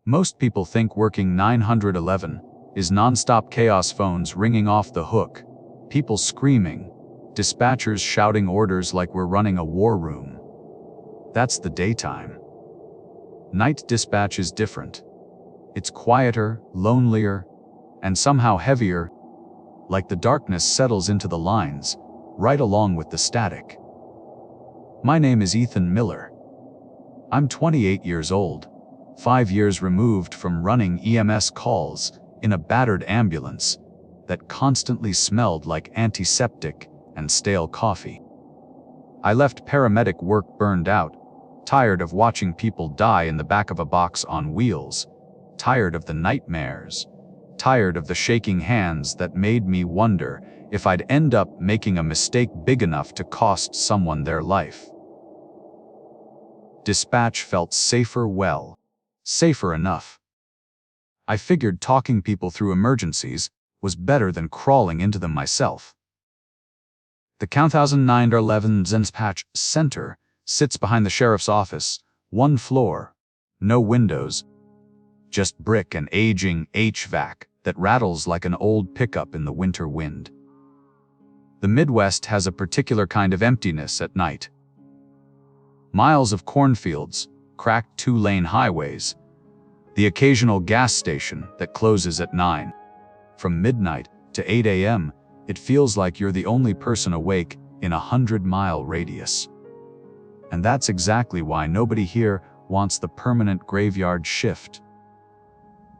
Most people think working 911 is non-stop chaos, phones ringing off the hook, people screaming, dispatchers shouting orders like we're running a war room. That's the daytime. Night dispatch is different. It's quieter, lonelier, and somehow heavier, like the darkness settles into the lines, right along with the static. My name is Ethan Miller. I'm 28 years old, 5 years removed from running EMS calls in a battered ambulance that constantly smelled like antiseptic and stale coffee. I left paramedic work burned out, tired of watching people die in the back of a box on wheels, tired of the nightmares, tired of the shaking hands that made me wonder if I'd end up making a mistake big enough to cost someone their life. Dispatch felt safer enough. I figured talking people through emergencies was better than crawling into them myself. The 911 Dispatch Center sits behind the sheriff's office, one floor, no windows, just brick and aging HVAC that rattles like an old pickup in the winter wind. The Midwest has a particular kind of emptiness at night. Miles of cornfields, cracked two-lane highways, the occasional gas station that closes at 9. From midnight to 8 a.m., it feels like you're the only person awake in a 100-mile radius. And that's exactly why nobody here wants the permanent graveyard shift.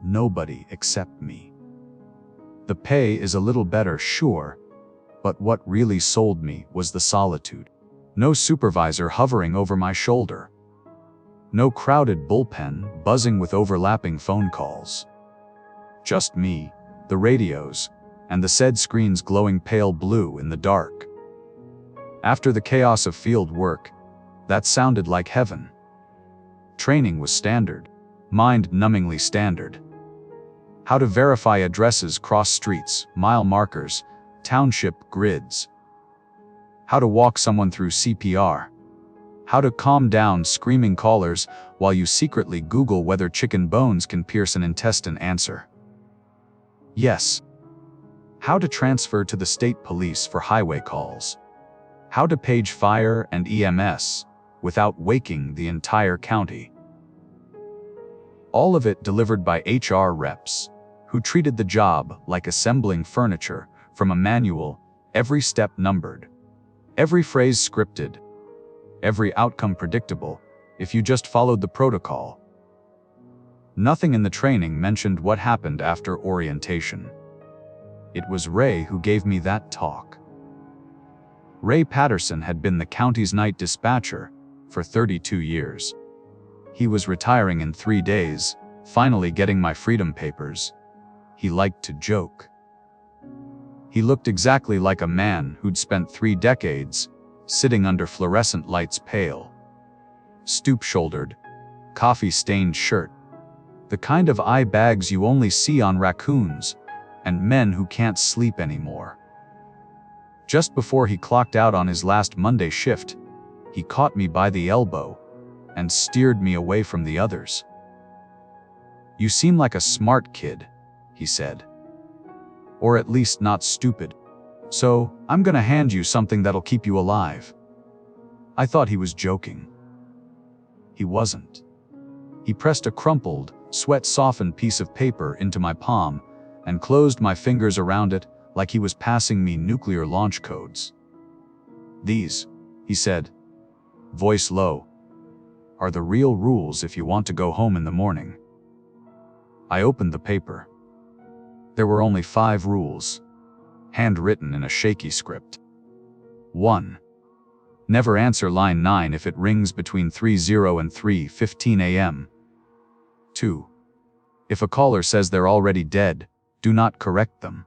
Nobody except me. The pay is a little better, sure, but what really sold me was the solitude. No supervisor hovering over my shoulder. No crowded bullpen buzzing with overlapping phone calls. Just me, the radios, and the said screens glowing pale blue in the dark. After the chaos of field work, that sounded like heaven. Training was standard, mind-numbingly standard. How to verify addresses, cross streets, mile markers, township grids. How to walk someone through CPR. How to calm down screaming callers while you secretly Google whether chicken bones can pierce an intestine. Answer: yes. How to transfer to the state police for highway calls. How to page fire and EMS without waking the entire county. All of it delivered by HR reps who treated the job like assembling furniture from a manual, every step numbered, every phrase scripted, every outcome predictable if you just followed the protocol. Nothing in the training mentioned what happened after orientation. It was Ray who gave me that talk. Ray Patterson had been the county's night dispatcher for 32 years. He was retiring in 3 days, finally getting my freedom papers. He liked to joke. He looked exactly like a man who'd spent 3 decades sitting under fluorescent lights, pale, stoop-shouldered, coffee-stained shirt, the kind of eye bags you only see on raccoons and men who can't sleep anymore. Just before he clocked out on his last Monday shift, he caught me by the elbow and steered me away from the others. "You seem like a smart kid," he said. "Or at least not stupid. So, I'm gonna hand you something that'll keep you alive." I thought he was joking. He wasn't. He pressed a crumpled, sweat-softened piece of paper into my palm and closed my fingers around it like he was passing me nuclear launch codes. "These," he said, voice low, "are the real rules if you want to go home in the morning." I opened the paper. There were only 5 rules, handwritten in a shaky script. 1. Never answer line 9 if it rings between 3:00 and 3:15 a.m. 2. If a caller says they're already dead, do not correct them.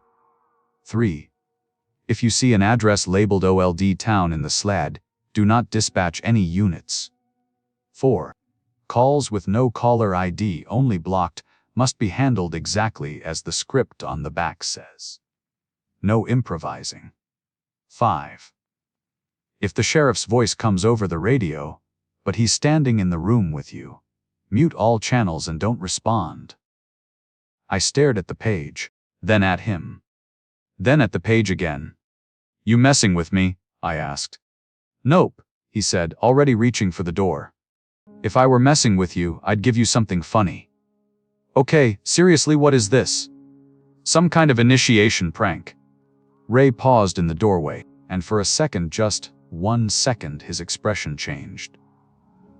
3. If you see an address labeled OLD Town in the SLAD, do not dispatch any units. 4. Calls with no caller ID, only blocked, must be handled exactly as the script on the back says. No improvising. 5. If the sheriff's voice comes over the radio, but he's standing in the room with you, Mute all channels and don't respond. I stared at the page, then at him. Then at the page again. You messing with me? I asked. Nope, he said, already reaching for the door. If I were messing with you, I'd give you something funny. Okay, seriously, what is this? Some kind of initiation prank. Ray paused in the doorway, and for a second, just 1 second, his expression changed.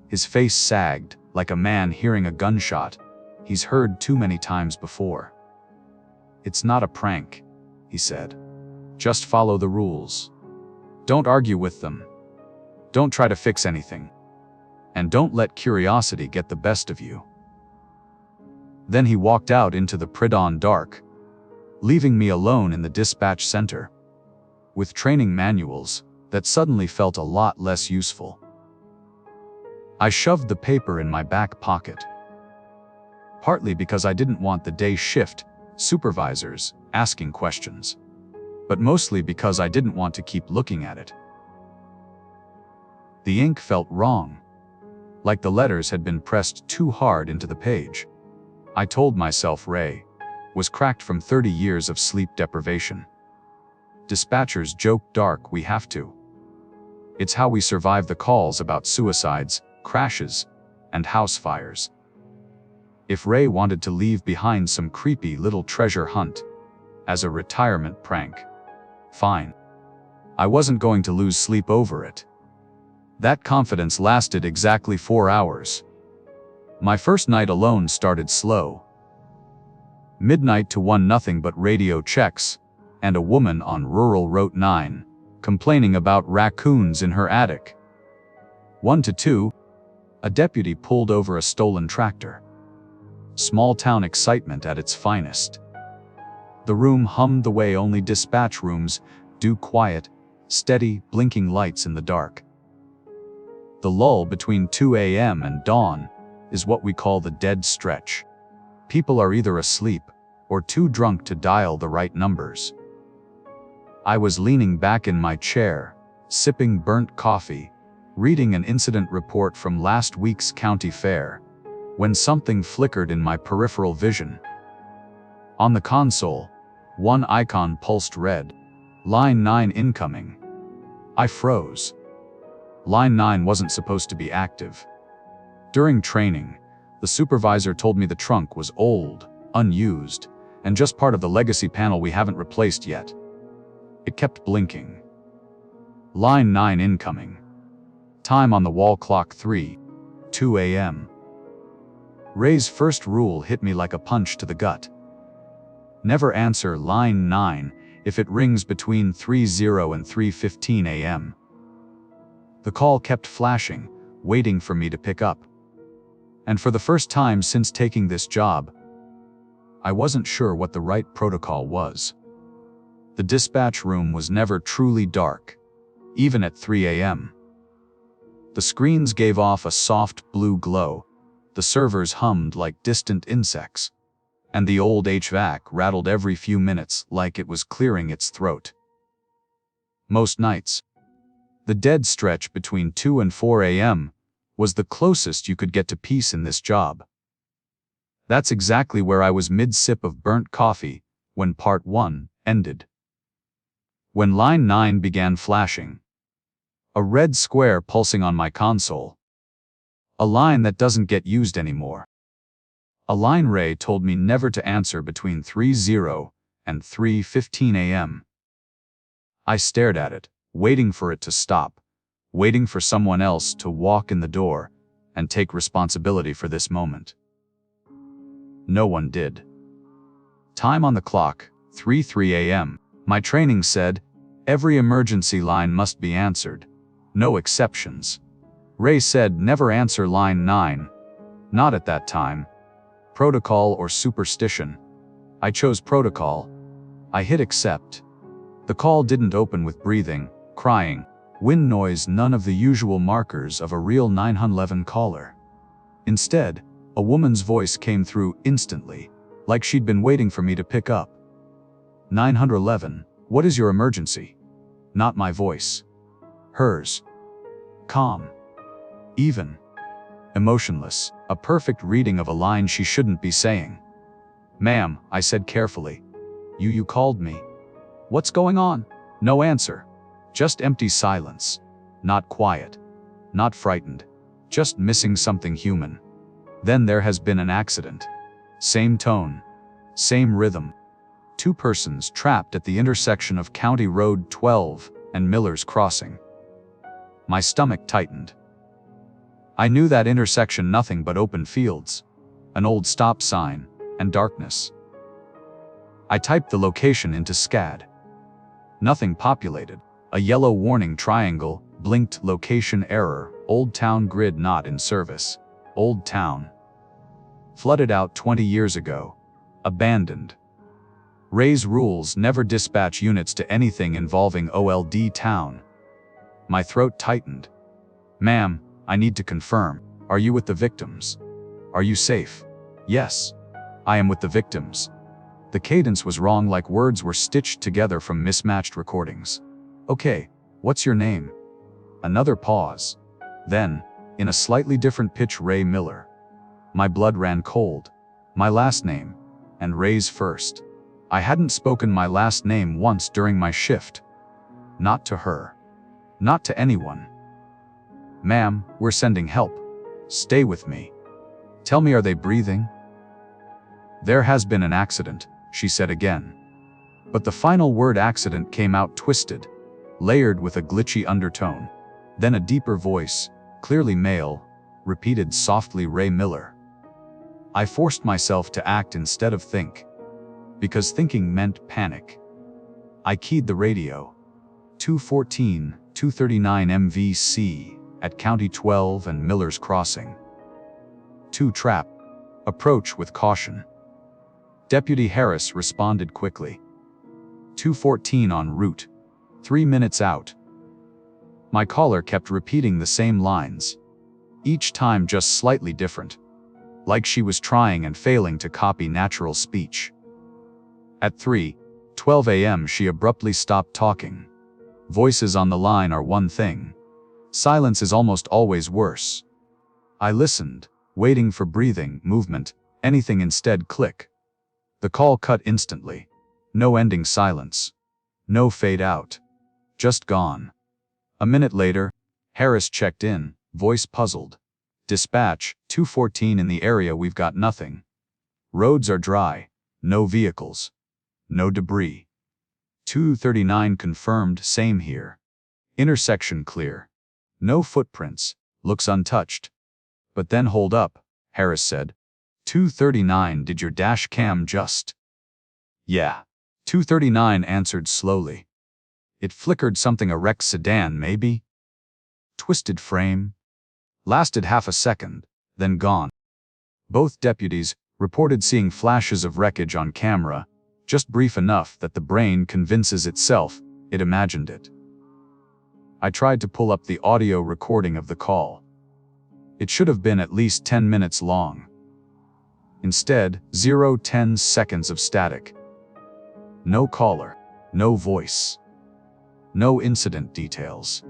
His face sagged, like a man hearing a gunshot he's heard too many times before. It's not a prank, he said. Just follow the rules. Don't argue with them. Don't try to fix anything. And don't let curiosity get the best of you. Then he walked out into the pre-dawn dark, leaving me alone in the dispatch center, with training manuals that suddenly felt a lot less useful. I shoved the paper in my back pocket, partly because I didn't want the day shift supervisors asking questions, but mostly because I didn't want to keep looking at it. The ink felt wrong, like the letters had been pressed too hard into the page. I told myself Ray was cracked from 30 years of sleep deprivation. Dispatchers joke dark, we have to. It's how we survive the calls about suicides, crashes, and house fires. If Ray wanted to leave behind some creepy little treasure hunt as a retirement prank, fine. I wasn't going to lose sleep over it. That confidence lasted exactly 4 hours. My first night alone started slow. Midnight to 1, nothing but radio checks, and a woman on rural Route 9 complaining about raccoons in her attic. 1 to 2, a deputy pulled over a stolen tractor. Small town excitement at its finest. The room hummed the way only dispatch rooms do, quiet, steady, blinking lights in the dark. The lull between 2 a.m. and dawn is what we call the dead stretch. People are either asleep or too drunk to dial the right numbers. I was leaning back in my chair, sipping burnt coffee, reading an incident report from last week's county fair, when something flickered in my peripheral vision. On the console, one icon pulsed red. Line 9 incoming. I froze. Line 9 wasn't supposed to be active. During training, the supervisor told me the trunk was old, unused, and just part of the legacy panel we haven't replaced yet. It kept blinking. Line 9 incoming. Time on the wall clock 3:02 a.m. Ray's first rule hit me like a punch to the gut. Never answer line 9 if it rings between 3:00 and 3:15 a.m. The call kept flashing, waiting for me to pick up. And for the first time since taking this job, I wasn't sure what the right protocol was. The dispatch room was never truly dark, even at 3 a.m. The screens gave off a soft blue glow, the servers hummed like distant insects, and the old HVAC rattled every few minutes like it was clearing its throat. Most nights, the dead stretch between 2 and 4 a.m. was the closest you could get to peace in this job. That's exactly where I was mid-sip of burnt coffee when part 1 ended. When line 9 began flashing, a red square pulsing on my console. A line that doesn't get used anymore. A line Ray told me never to answer between 3:00 and 3:15 a.m. I stared at it, waiting for it to stop, waiting for someone else to walk in the door and take responsibility for this moment. No one did. Time on the clock, 3:03 a.m. My training said, every emergency line must be answered. No exceptions. Ray said never answer line 9. Not at that time. Protocol or superstition. I chose protocol. I hit accept. The call didn't open with breathing, crying, wind noise, none of the usual markers of a real 911 caller. Instead, a woman's voice came through instantly, like she'd been waiting for me to pick up. 911, what is your emergency? Not my voice. Hers. Calm. Even. emotionless, a perfect reading of a line she shouldn't be saying. "Ma'am," I said carefully. You called me. What's going on?" No answer. Just empty silence. Not quiet. Not frightened. Just missing something human. "Then there has been an accident." Same tone. Same rhythm. 2 persons trapped at the intersection of County Road 12 and Miller's Crossing. My stomach tightened. I knew that intersection nothing but open fields, an old stop sign, and darkness. I typed the location into SCAD. Nothing populated. A yellow warning triangle blinked location error, Old Town grid not in service. Old Town. Flooded out 20 years ago. Abandoned. Ray's rules never dispatch units to anything involving OLD Town. My throat tightened. "Ma'am, I need to confirm. Are you with the victims? Are you safe?" "Yes. I am with the victims." The cadence was wrong, like words were stitched together from mismatched recordings. "Okay, what's your name?" Another pause. Then, in a slightly different pitch, "Ray Miller." My blood ran cold. My last name, and Ray's first. I hadn't spoken my last name once during my shift. Not to her. Not to anyone. "Ma'am, we're sending help. Stay with me." "Tell me, are they breathing?" "There has been an accident," she said again. But the final word accident came out twisted, layered with a glitchy undertone. Then a deeper voice, clearly male, repeated softly, "Ray Miller." I forced myself to act instead of think. Because thinking meant panic. I keyed the radio. 214, 239 MVC, at County 12 and Miller's Crossing. 2 trap. Approach with caution. Deputy Harris responded quickly. 214 en route. 3 minutes out. My caller kept repeating the same lines. Each time just slightly different. Like she was trying and failing to copy natural speech. At 3:12 a.m. she abruptly stopped talking. Voices on the line are one thing. Silence is almost always worse. I listened, waiting for breathing, movement, anything. Instead, click. The call cut instantly. No ending silence. No fade out. Just gone. A minute later, Harris checked in, voice puzzled. "Dispatch, 214 in the area, we've got nothing. Roads are dry. No vehicles. No debris." 239 confirmed, "Same here. Intersection clear. No footprints, looks untouched." "But then hold up," Harris said. 239, "Did your dash cam just?" "Yeah." 239 answered slowly. "It flickered something, a wrecked sedan maybe? Twisted frame. Lasted half a second, then gone." Both deputies reported seeing flashes of wreckage on camera, just brief enough that the brain convinces itself it imagined it. I tried to pull up the audio recording of the call. It should have been at least 10 minutes long. Instead, 10 seconds of static. No caller, no voice, no incident details.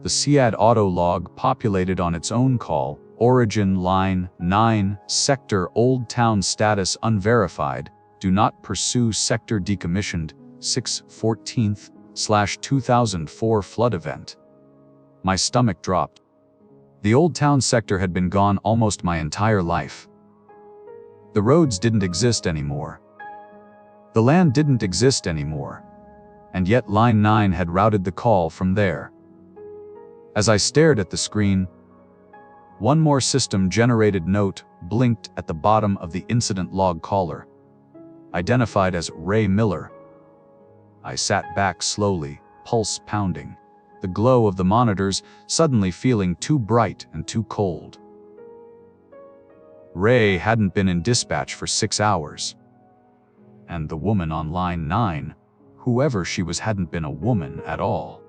The SCAD auto log populated on its own call, origin line 9, sector Old Town, status unverified, do not pursue, sector decommissioned, 6/14/2004 flood event. My stomach dropped. The Old Town sector had been gone almost my entire life. The roads didn't exist anymore. The land didn't exist anymore. And yet line 9 had routed the call from there. As I stared at the screen, one more system-generated note blinked at the bottom of the incident log. Caller identified as Ray Miller. I sat back slowly, pulse pounding, the glow of the monitors suddenly feeling too bright and too cold. Ray hadn't been in dispatch for 6 hours. And the woman on line 9, whoever she was, hadn't been a woman at all.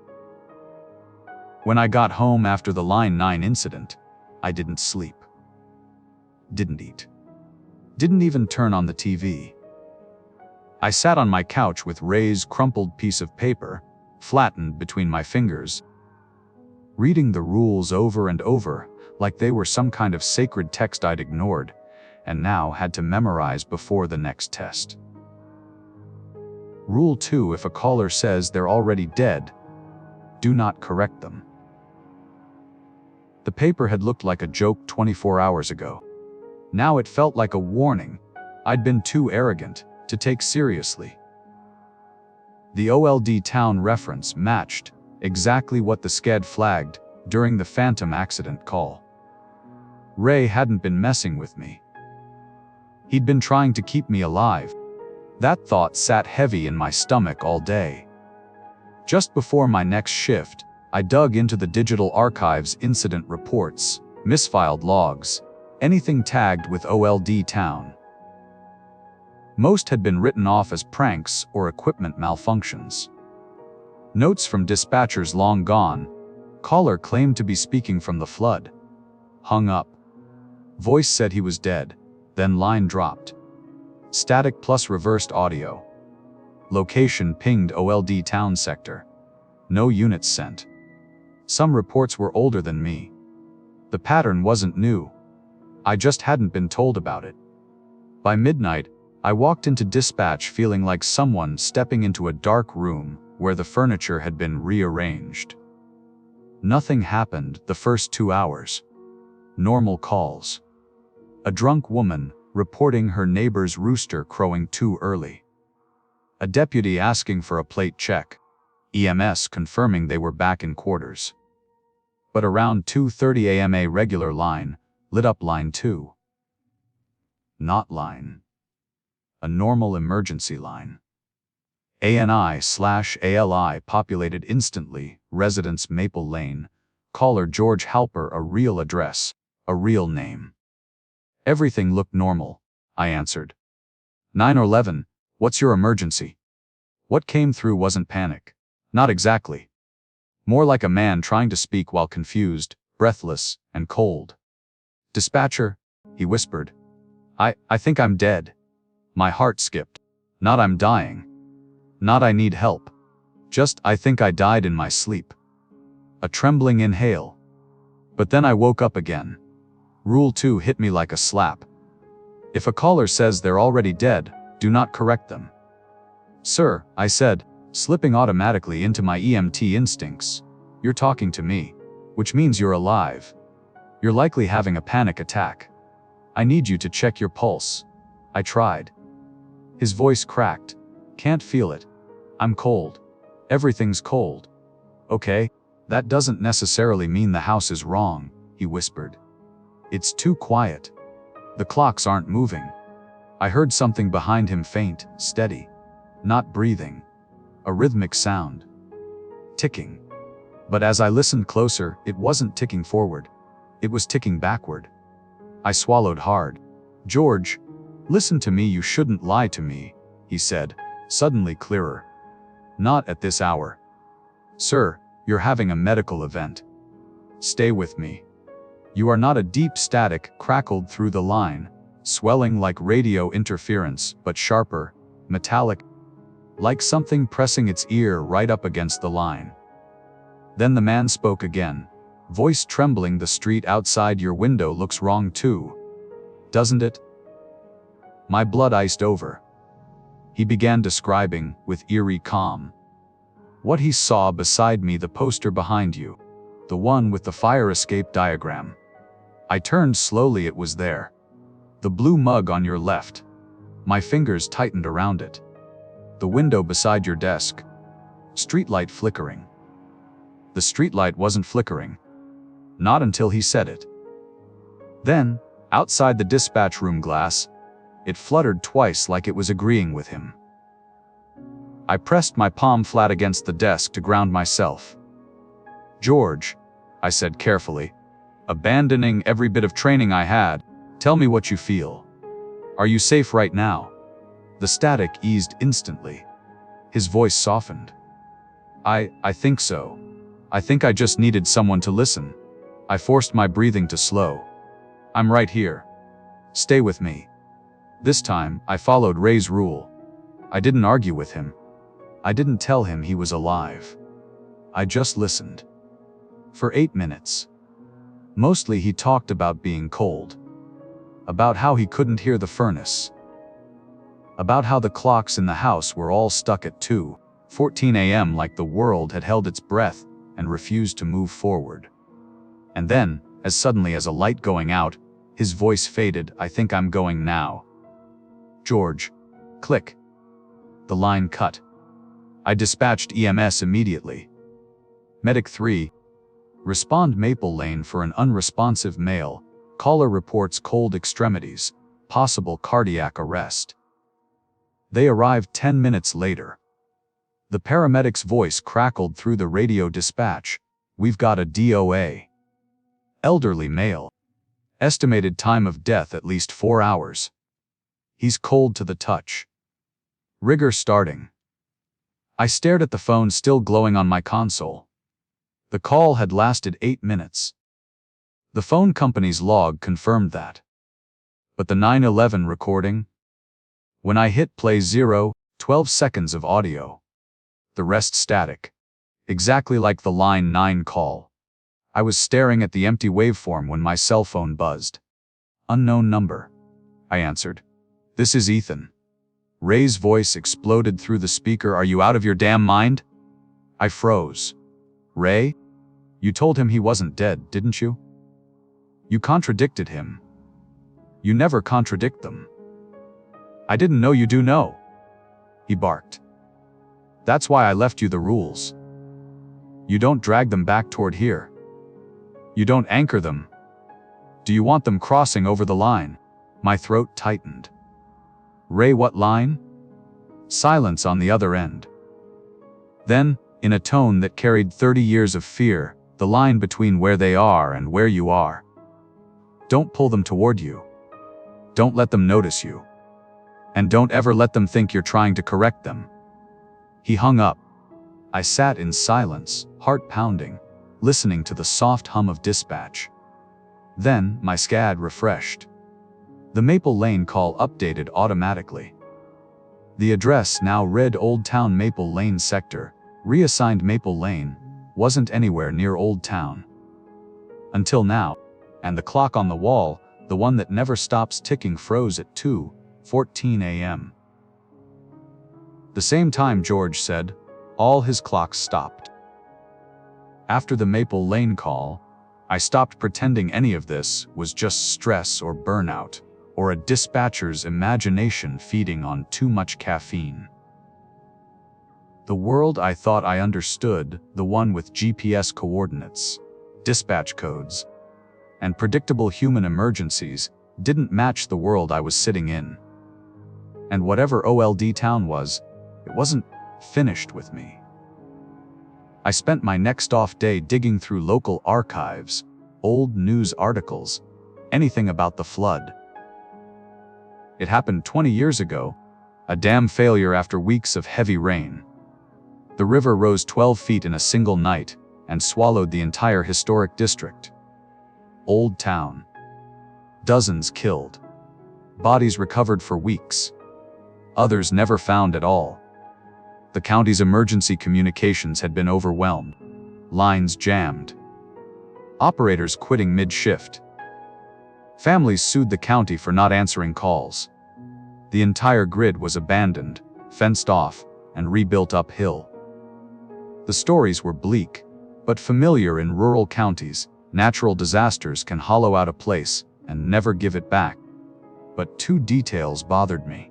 When I got home after the line 9 incident, I didn't sleep. Didn't eat. Didn't even turn on the TV. I sat on my couch with Ray's crumpled piece of paper, flattened between my fingers. Reading the rules over and over, like they were some kind of sacred text I'd ignored, and now had to memorize before the next test. Rule 2: if a caller says they're already dead, do not correct them. The paper had looked like a joke 24 hours ago. Now it felt like a warning I'd been too arrogant to take seriously. The old town reference matched exactly what the SCAD flagged during the phantom accident call. Ray hadn't been messing with me. He'd been trying to keep me alive. That thought sat heavy in my stomach all day. Just before my next shift, I dug into the digital archives, incident reports, misfiled logs, anything tagged with old town. Most had been written off as pranks or equipment malfunctions. Notes from dispatchers long gone. Caller claimed to be speaking from the flood. Hung up. Voice said he was dead, then line dropped. Static plus reversed audio. Location pinged old town sector. No units sent. Some reports were older than me. The pattern wasn't new. I just hadn't been told about it. By midnight, I walked into dispatch feeling like someone stepping into a dark room where the furniture had been rearranged. Nothing happened the first 2 hours. Normal calls. A drunk woman reporting her neighbor's rooster crowing too early. A deputy asking for a plate check. EMS confirming they were back in quarters. But around 2:30 a.m. a regular line lit up, line 2. Not line. A normal emergency line. ANI/ALI populated instantly, residence Maple Lane, caller George Halper, a real address, a real name. Everything looked normal, I answered. 911, what's your emergency? What came through wasn't panic. Not exactly. More like a man trying to speak while confused, breathless, and cold. Dispatcher, he whispered. I think I'm dead. My heart skipped. Not I'm dying. Not I need help. Just I think I died in my sleep. A trembling inhale. But then I woke up again. Rule 2 hit me like a slap. If a caller says they're already dead, do not correct them. Sir, I said, slipping automatically into my EMT instincts. You're talking to me, which means you're alive. You're likely having a panic attack. I need you to check your pulse. I tried. His voice cracked. Can't feel it. I'm cold. Everything's cold. Okay, that doesn't necessarily mean the house is wrong, he whispered. It's too quiet. The clocks aren't moving. I heard something behind him, faint, steady. Not breathing. A rhythmic sound. Ticking. But as I listened closer, it wasn't ticking forward. It was ticking backward. I swallowed hard. George, listen to me, you shouldn't lie to me, he said, suddenly clearer. Not at this hour. Sir, you're having a medical event. Stay with me. You are not. A deep static crackled through the line, swelling like radio interference, but sharper, metallic, like something pressing its ear right up against the line. Then the man spoke again, voice trembling. The street outside your window looks wrong too, doesn't it? My blood iced over. He began describing, with eerie calm, what he saw beside me, the poster behind you, the one with the fire escape diagram. I turned slowly. It was there. The blue mug on your left. My fingers tightened around it. The window beside your desk. Streetlight flickering. The streetlight wasn't flickering. Not until he said it. Then, outside the dispatch room glass, it fluttered twice like it was agreeing with him. I pressed my palm flat against the desk to ground myself. George, I said carefully, abandoning every bit of training I had, tell me what you feel. Are you safe right now? The static eased instantly. His voice softened. I think so. I think I just needed someone to listen. I forced my breathing to slow. I'm right here. Stay with me. This time, I followed Ray's rule. I didn't argue with him. I didn't tell him he was alive. I just listened. For 8 minutes. Mostly he talked about being cold, about how he couldn't hear the furnace, about how the clocks in the house were all stuck at 2:14 a.m. like the world had held its breath and refused to move forward. And then, as suddenly as a light going out, his voice faded. "I think I'm going now." "George." Click. The line cut. I dispatched EMS immediately. Medic 3. Respond Maple Lane for an unresponsive male. Caller reports cold extremities, possible cardiac arrest. They arrived 10 minutes later. The paramedic's voice crackled through the radio dispatch. "We've got a DOA. Elderly male. Estimated time of death at least 4 hours. He's cold to the touch. Rigor starting." I stared at the phone still glowing on my console. The call had lasted 8 minutes. The phone company's log confirmed that. But the 911 recording? When I hit play 12 seconds of audio. The rest static. Exactly like the line 9 call. I was staring at the empty waveform when my cell phone buzzed. "Unknown number." I answered. "This is Ethan." Ray's voice exploded through the speaker. "Are you out of your damn mind?" I froze. "Ray? You told him he wasn't dead, didn't you? You contradicted him. You never contradict them." "I didn't know you do know," he barked. "That's why I left you the rules. You don't drag them back toward here. You don't anchor them. Do you want them crossing over the line?" My throat tightened. "Ray, what line?" Silence on the other end. Then, in a tone that carried 30 years of fear, "The line between where they are and where you are. Don't pull them toward you. Don't let them notice you. And don't ever let them think you're trying to correct them." He hung up. I sat in silence, heart pounding, listening to the soft hum of dispatch. Then, my SCAD refreshed. The Maple Lane call updated automatically. The address now read Old Town Maple Lane sector, reassigned Maple Lane, wasn't anywhere near Old Town. Until now. And the clock on the wall, the one that never stops ticking, froze at 2:14 a.m. The same time George said, all his clocks stopped. After the Maple Lane call, I stopped pretending any of this was just stress or burnout, or a dispatcher's imagination feeding on too much caffeine. The world I thought I understood, the one with GPS coordinates, dispatch codes, and predictable human emergencies, didn't match the world I was sitting in. And whatever OLD town was, it wasn't finished with me. I spent my next off day digging through local archives, old news articles, anything about the flood. It happened 20 years ago, a dam failure after weeks of heavy rain. The river rose 12 feet in a single night and swallowed the entire historic district. Old Town. Dozens killed. Bodies recovered for weeks. Others never found at all. The county's emergency communications had been overwhelmed. Lines jammed. Operators quitting mid-shift. Families sued the county for not answering calls. The entire grid was abandoned, fenced off, and rebuilt uphill. The stories were bleak, but familiar in rural counties. Natural disasters can hollow out a place and never give it back. But two details bothered me.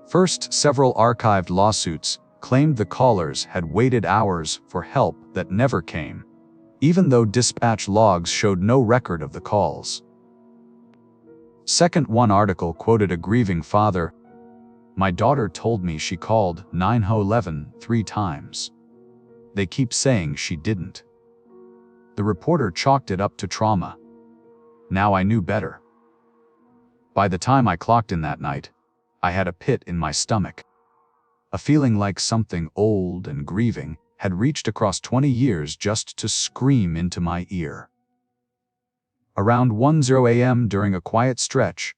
First, several archived lawsuits claimed the callers had waited hours for help that never came, even though dispatch logs showed no record of the calls. Second, one article quoted a grieving father. "My daughter told me she called 911 3 times. They keep saying she didn't." The reporter chalked it up to trauma. Now I knew better. By the time I clocked in that night, I had a pit in my stomach. A feeling like something old and grieving had reached across 20 years just to scream into my ear. Around 1:00 a.m. during a quiet stretch,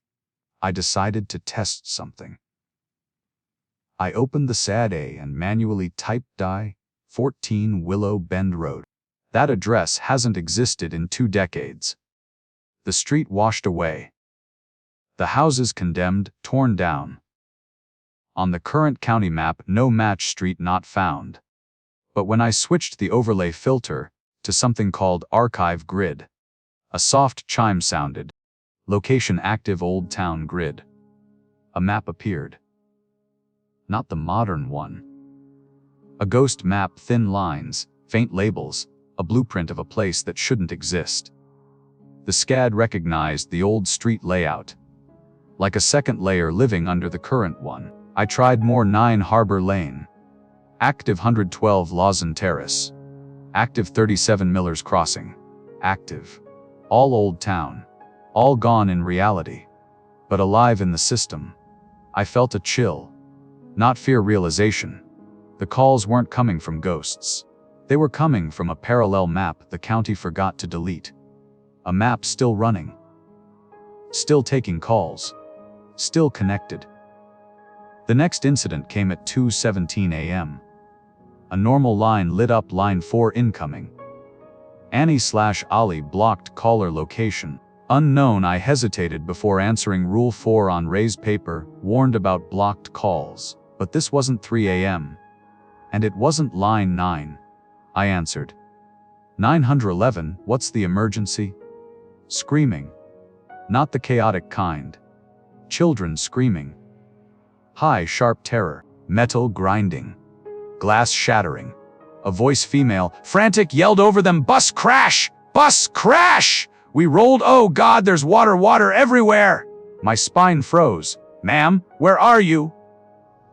I decided to test something. I opened the SAD-A and manually typed I-14 Willow Bend Road. That address hasn't existed in 2 decades. The street washed away. The houses condemned, torn down. On the current county map, no match street not found. But when I switched the overlay filter to something called Archive Grid, a soft chime sounded. Location active Old Town Grid. A map appeared. Not the modern one. A ghost map, thin lines, faint labels, a blueprint of a place that shouldn't exist. The SCAD recognized the old street layout, like a second layer living under the current one. I tried more. 9 Harbor Lane. Active 112 Lawson Terrace. Active 37 Miller's Crossing. Active. All Old Town. All gone in reality, but alive in the system. I felt a chill. Not fear, realization. The calls weren't coming from ghosts. They were coming from a parallel map the county forgot to delete. A map still running. Still taking calls. Still connected. The next incident came at 2:17 a.m. A normal line lit up. Line 4 incoming. Annie/Ollie blocked caller location. Unknown. I hesitated before answering. Rule 4 on raised paper warned about blocked calls. But this wasn't 3 a.m. And it wasn't line 9. I answered. 911, what's the emergency? Screaming. Not the chaotic kind. Children screaming. High, sharp terror. Metal grinding. Glass shattering. A voice, female, frantic, yelled over them, "Bus crash! Bus crash! We rolled, oh God, there's water everywhere!" My spine froze. "Ma'am, where are you?"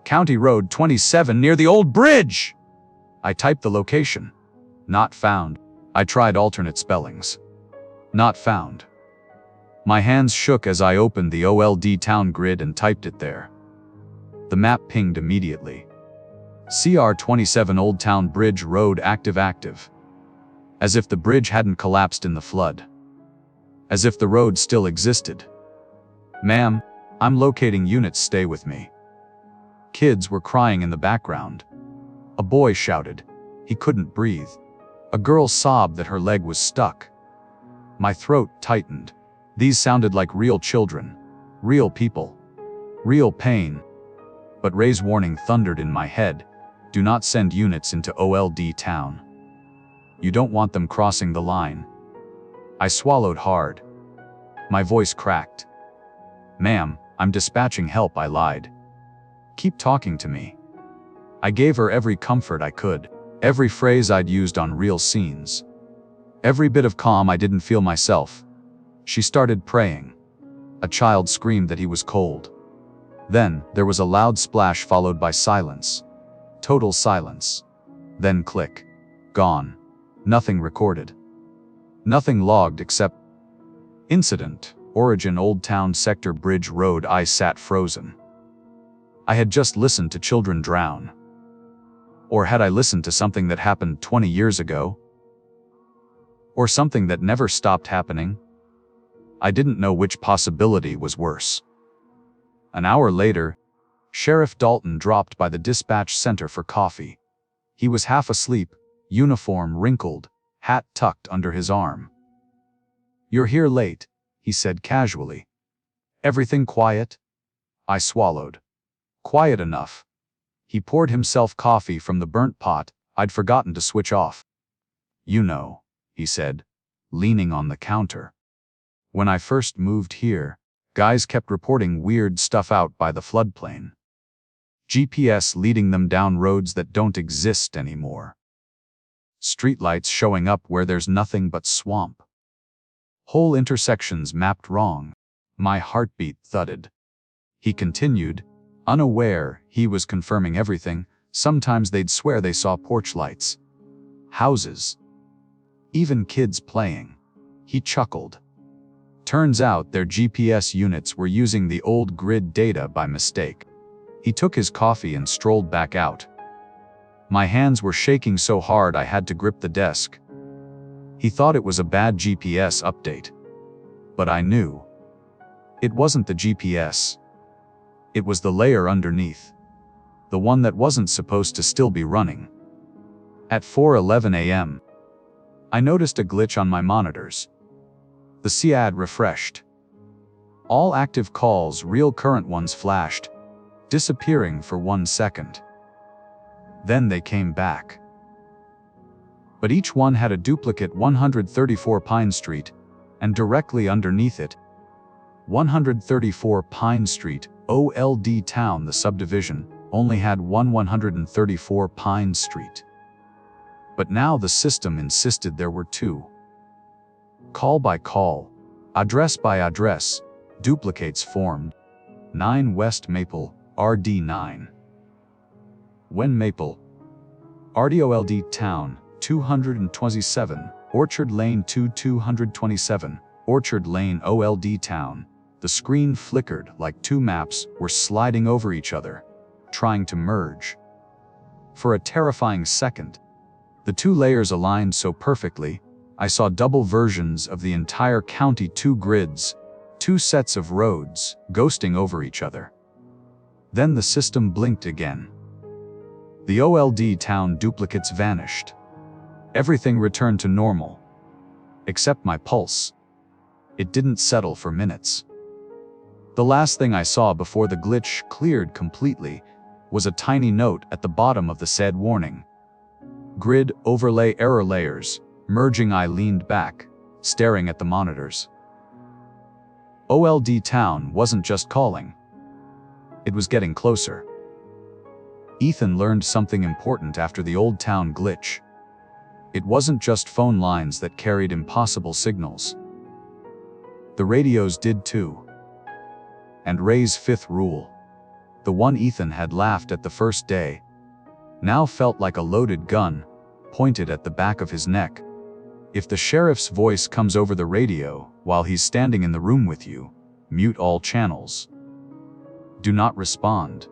County Road 27 near the old bridge. I typed the location. Not found. I tried alternate spellings. Not found. My hands shook as I opened the OLD town grid and typed it there. The map pinged immediately. CR 27 Old Town Bridge Road active. As if the bridge hadn't collapsed in the flood. As if the road still existed. "Ma'am, I'm locating units, stay with me." Kids were crying in the background. A boy shouted. He couldn't breathe. A girl sobbed that her leg was stuck. My throat tightened. These sounded like real children. Real people. Real pain. But Ray's warning thundered in my head. Do not send units into OLD town. You don't want them crossing the line. I swallowed hard. My voice cracked. "Ma'am, I'm dispatching help," I lied. "Keep talking to me." I gave her every comfort I could, every phrase I'd used on real scenes. Every bit of calm I didn't feel myself. She started praying. A child screamed that he was cold. Then, there was a loud splash followed by silence. Total silence. Then click. Gone. Nothing recorded. Nothing logged except incident, origin Old Town Sector Bridge Road. I sat frozen. I had just listened to children drown. Or had I listened to something that happened 20 years ago? Or something that never stopped happening? I didn't know which possibility was worse. An hour later, Sheriff Dalton dropped by the dispatch center for coffee. He was half asleep, uniform wrinkled, hat tucked under his arm. "You're here late," he said casually. "Everything quiet?" I swallowed. "Quiet enough." He poured himself coffee from the burnt pot I'd forgotten to switch off. "You know," he said, leaning on the counter. "When I first moved here, guys kept reporting weird stuff out by the floodplain. GPS leading them down roads that don't exist anymore. Streetlights showing up where there's nothing but swamp. Whole intersections mapped wrong." My heartbeat thudded. He continued, unaware he was confirming everything. Sometimes they'd swear they saw porch lights. Houses. Even kids playing. He chuckled. Turns out their GPS units were using the old grid data by mistake. He took his coffee and strolled back out. My hands were shaking so hard I had to grip the desk. He thought it was a bad GPS update. But I knew. It wasn't the GPS. It was the layer underneath. The one that wasn't supposed to still be running. At 4:11 a.m., I noticed a glitch on my monitors. The CAD refreshed. All active calls, real current ones flashed, disappearing for 1 second. Then they came back. But each one had a duplicate 134 Pine Street, and directly underneath it, 134 Pine Street, OLD Town. The subdivision only had 134 Pine Street. But now the system insisted there were 2. Call by call, address by address, duplicates formed. 9 West Maple, RD9. When Maple, RDOLD Town, 227, Orchard Lane 227, Orchard Lane OLD Town. The screen flickered like 2 maps were sliding over each other, trying to merge. For a terrifying second, the 2 layers aligned so perfectly, I saw double versions of the entire county, 2 grids, 2 sets of roads, ghosting over each other. Then the system blinked again. The OLD Town duplicates vanished. Everything returned to normal. Except my pulse. It didn't settle for minutes. The last thing I saw before the glitch cleared completely was a tiny note at the bottom of the said warning. Grid overlay error layers, merging. I leaned back, staring at the monitors. OLD Town wasn't just calling. It was getting closer. Ethan learned something important after the Old Town glitch. It wasn't just phone lines that carried impossible signals. The radios did too. And Ray's 5th rule, the one Ethan had laughed at the first day, now felt like a loaded gun, pointed at the back of his neck. If the sheriff's voice comes over the radio while he's standing in the room with you, mute all channels. Do not respond.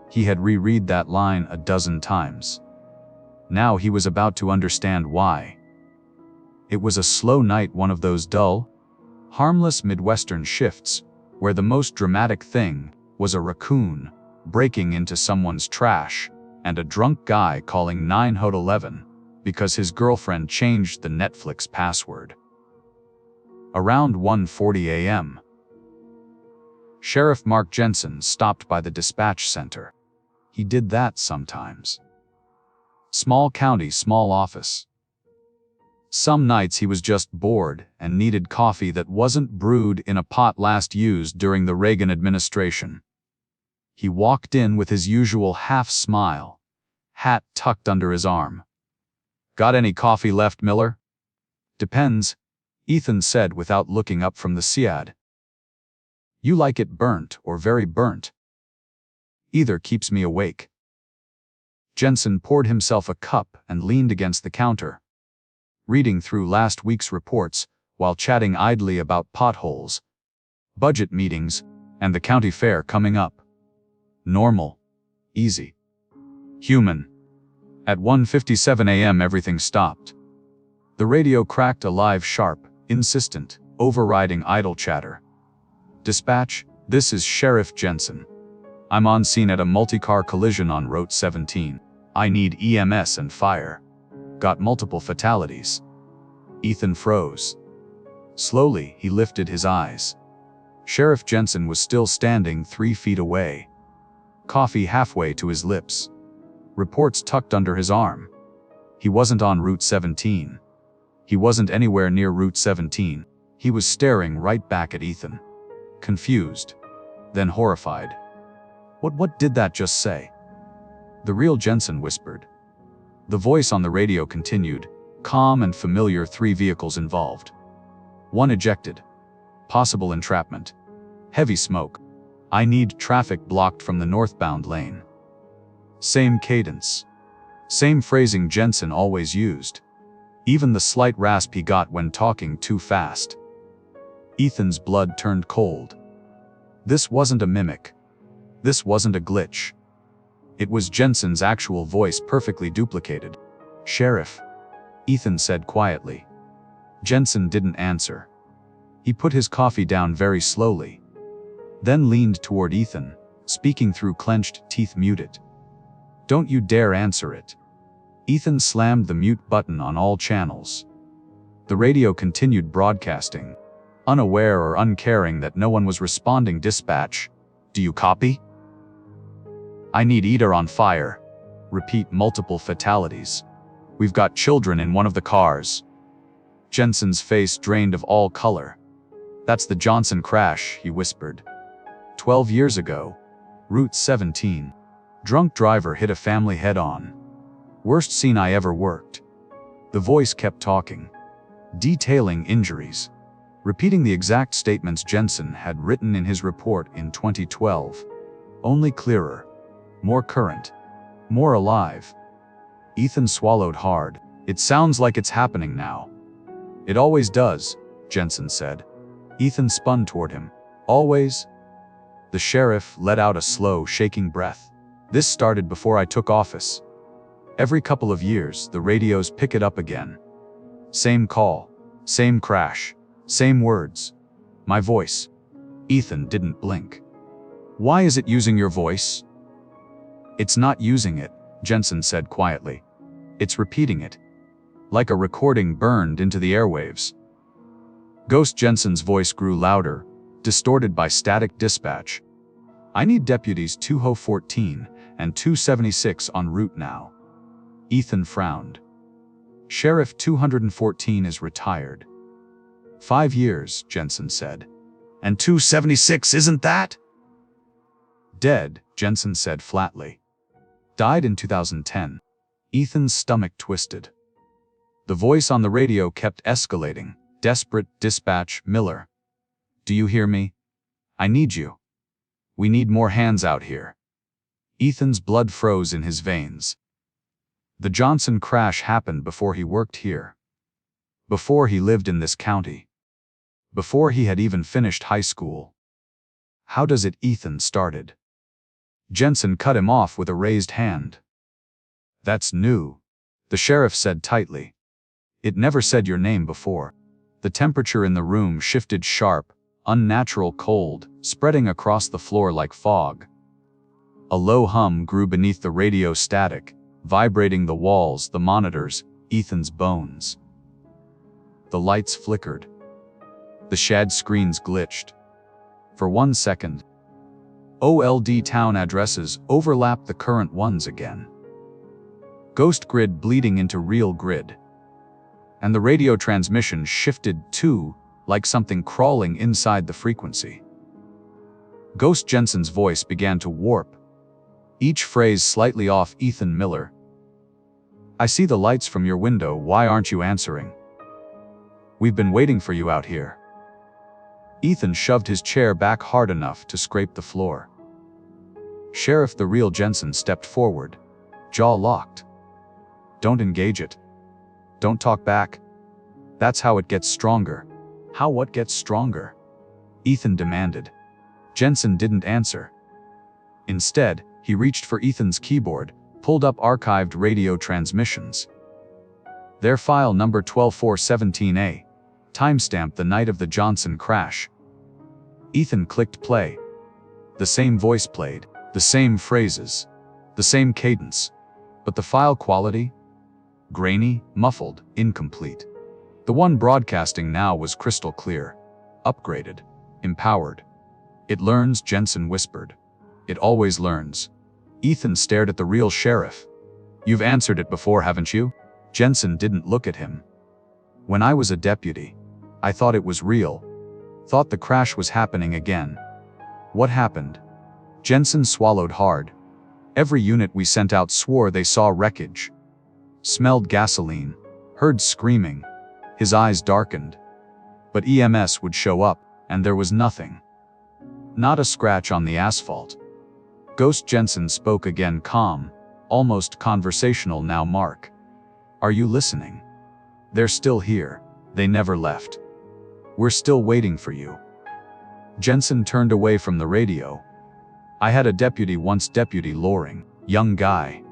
He had reread that line a dozen times. Now he was about to understand why. It was a slow night, one of those dull, harmless Midwestern shifts, where the most dramatic thing was a raccoon breaking into someone's trash and a drunk guy calling 911 because his girlfriend changed the Netflix password. Around 1:40 a.m., Sheriff Mark Jensen stopped by the dispatch center. He did that sometimes. Small county, small office. Some nights he was just bored and needed coffee that wasn't brewed in a pot last used during the Reagan administration. He walked in with his usual half-smile, hat tucked under his arm. "Got any coffee left, Miller?" "Depends," Ethan said without looking up from the CAD. "You like it burnt or very burnt?" "Either keeps me awake." Jensen poured himself a cup and leaned against the counter, reading through last week's reports while chatting idly about potholes, budget meetings, and the county fair coming up. Normal. Easy. Human. At 1:57 a.m. everything stopped. The radio cracked alive, sharp, insistent, overriding idle chatter. "Dispatch, this is Sheriff Jensen. I'm on scene at a multi-car collision on Route 17. I need EMS and fire. Got multiple fatalities." Ethan froze. Slowly, he lifted his eyes. Sheriff Jensen was still standing 3 feet away. Coffee halfway to his lips. Reports tucked under his arm. He wasn't on Route 17. He wasn't anywhere near Route 17. He was staring right back at Ethan. Confused. Then horrified. What did that just say?" "The real Jensen," whispered. The voice on the radio continued, calm and familiar. 3 vehicles involved. 1 ejected. Possible entrapment. Heavy smoke. I need traffic blocked from the northbound lane. Same cadence. Same phrasing Jensen always used. Even the slight rasp he got when talking too fast. Ethan's blood turned cold. This wasn't a mimic. This wasn't a glitch. It was Jensen's actual voice, perfectly duplicated. "Sheriff," Ethan said quietly. Jensen didn't answer. He put his coffee down very slowly, then leaned toward Ethan, speaking through clenched teeth. "Mute it. Don't you dare answer it." Ethan slammed the mute button on all channels. The radio continued broadcasting, unaware or uncaring that no one was responding. Dispatch, do you copy? I need eater on fire. Repeat multiple fatalities. We've got children in one of the cars. Jensen's face drained of all color. That's the Johnson crash, he whispered. 12 years ago. Route 17. Drunk driver hit a family head-on. Worst scene I ever worked. The voice kept talking, detailing injuries, repeating the exact statements Jensen had written in his report in 2012. Only clearer, more current, more alive. Ethan swallowed hard. It sounds like it's happening now. It always does, Jensen said. Ethan spun toward him. Always? The sheriff let out a slow, shaking breath. This started before I took office. Every couple of years, the radios pick it up again. Same call, same crash, same words. My voice. Ethan didn't blink. Why is it using your voice? It's not using it, Jensen said quietly. It's repeating it. Like a recording burned into the airwaves. Ghost Jensen's voice grew louder, distorted by static dispatch. I need deputies 214 and 276 en route now. Ethan frowned. Sheriff 214 is retired. 5 years, Jensen said. And 276 isn't that? Dead, Jensen said flatly. Died in 2010. Ethan's stomach twisted. The voice on the radio kept escalating. Desperate. Dispatch, Miller. Do you hear me? I need you. We need more hands out here. Ethan's blood froze in his veins. The Johnson crash happened before he worked here. Before he lived in this county. Before he had even finished high school. How does it? Ethan started. Jensen cut him off with a raised hand. That's new, the sheriff said tightly. It never said your name before. The temperature in the room shifted sharp, unnatural cold, spreading across the floor like fog. A low hum grew beneath the radio static, vibrating the walls, the monitors, Ethan's bones. The lights flickered. The shed screens glitched. For 1 second, OLD town addresses overlapped the current ones again. Ghost grid bleeding into real grid. And the radio transmission shifted too, like something crawling inside the frequency. Ghost Jensen's voice began to warp. Each phrase slightly off. Ethan Miller. I see the lights from your window. Why aren't you answering? We've been waiting for you out here. Ethan shoved his chair back hard enough to scrape the floor. Sheriff the real Jensen stepped forward, jaw locked. Don't engage it. Don't talk back. That's how it gets stronger. How what gets stronger? Ethan demanded. Jensen didn't answer. Instead, he reached for Ethan's keyboard, pulled up archived radio transmissions. Their file number 12417A, timestamped the night of the Johnson crash. Ethan clicked play. The same voice played, the same phrases, the same cadence. But the file quality? Grainy, muffled, incomplete. The one broadcasting now was crystal clear, upgraded, empowered. It learns, Jensen whispered. It always learns. Ethan stared at the real sheriff. You've answered it before, haven't you? Jensen didn't look at him. When I was a deputy, I thought it was real. Thought the crash was happening again. What happened? Jensen swallowed hard. Every unit we sent out swore they saw wreckage. Smelled gasoline. Heard screaming. His eyes darkened. But EMS would show up, and there was nothing. Not a scratch on the asphalt. Ghost Jensen spoke again, calm, almost conversational now. Mark. Are you listening? They're still here. They never left. We're still waiting for you. Jensen turned away from the radio. I had a deputy once, Deputy Loring, young guy.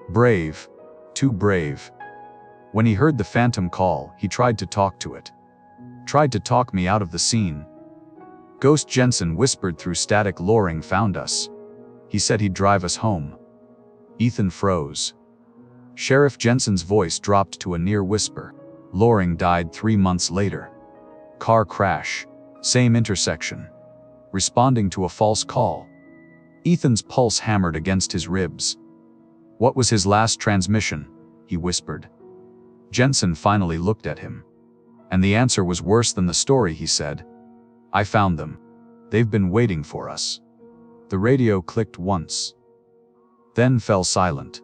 Brave. Too brave. When he heard the phantom call, he tried to talk to it. Tried to talk me out of the scene. Ghost Jensen whispered through static. Loring found us. He said he'd drive us home. Ethan froze. Sheriff Jensen's voice dropped to a near whisper. Loring died 3 months later. Car crash. Same intersection. Responding to a false call. Ethan's pulse hammered against his ribs. What was his last transmission? He whispered. Jensen finally looked at him. And the answer was worse than the story, he said. I found them. They've been waiting for us. The radio clicked once. Then fell silent.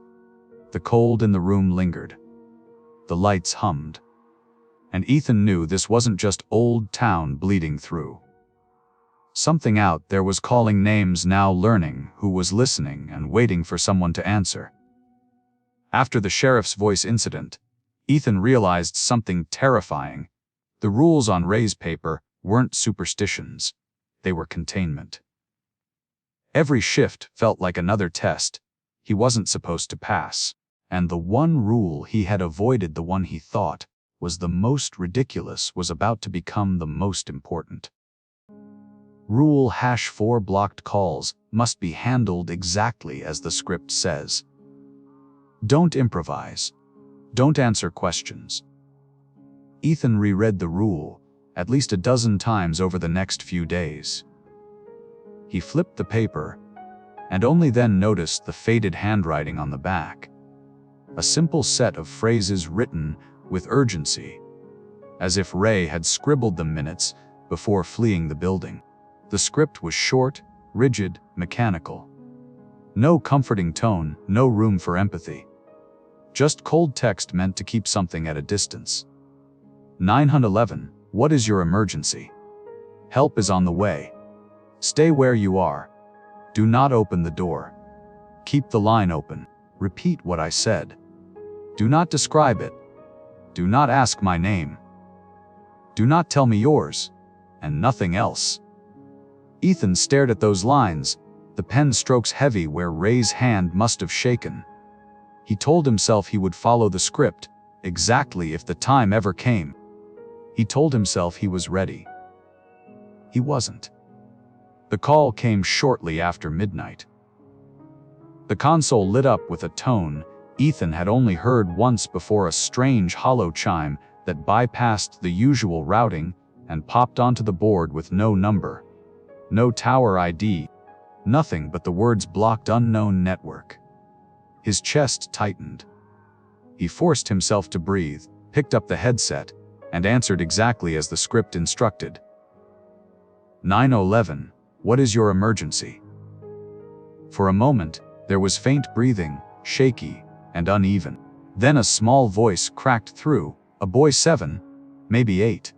The cold in the room lingered. The lights hummed. And Ethan knew this wasn't just old town bleeding through. Something out there was calling names, now learning who was listening and waiting for someone to answer. After the sheriff's voice incident, Ethan realized something terrifying. The rules on Ray's paper weren't superstitions. They were containment. Every shift felt like another test he wasn't supposed to pass. And the one rule he had avoided, the one he thought was the most ridiculous, was about to become the most important. Rule #4: blocked calls must be handled exactly as the script says. Don't improvise. Don't answer questions. Ethan reread the rule at least a dozen times over the next few days. He flipped the paper and only then noticed the faded handwriting on the back. A simple set of phrases written with urgency, as if Ray had scribbled them minutes before fleeing the building. The script was short, rigid, mechanical. No comforting tone, no room for empathy. Just cold text meant to keep something at a distance. 911, what is your emergency? Help is on the way. Stay where you are. Do not open the door. Keep the line open. Repeat what I said. Do not describe it. Do not ask my name. Do not tell me yours, and nothing else. Ethan stared at those lines, the pen strokes heavy where Ray's hand must have shaken. He told himself he would follow the script, exactly if the time ever came. He told himself he was ready. He wasn't. The call came shortly after midnight. The console lit up with a tone Ethan had only heard once before, a strange hollow chime that bypassed the usual routing and popped onto the board with no number. No tower ID. Nothing but the words blocked unknown network. His chest tightened. He forced himself to breathe, picked up the headset, and answered exactly as the script instructed. 911, what is your emergency? For a moment, there was faint breathing, shaky and uneven. Then a small voice cracked through, a boy 7, maybe 8.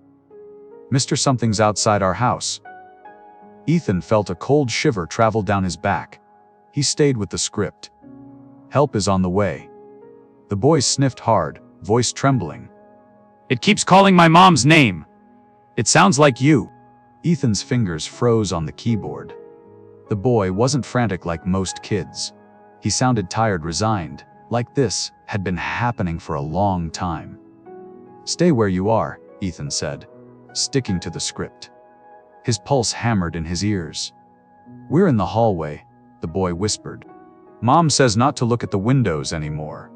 Mr. Something's outside our house. Ethan felt a cold shiver travel down his back. He stayed with the script. Help is on the way. The boy sniffed hard, voice trembling. It keeps calling my mom's name. It sounds like you. Ethan's fingers froze on the keyboard. The boy wasn't frantic like most kids. He sounded tired, resigned, like this had been happening for a long time. Stay where you are, Ethan said, sticking to the script. His pulse hammered in his ears. We're in the hallway, the boy whispered. Mom says not to look at the windows anymore.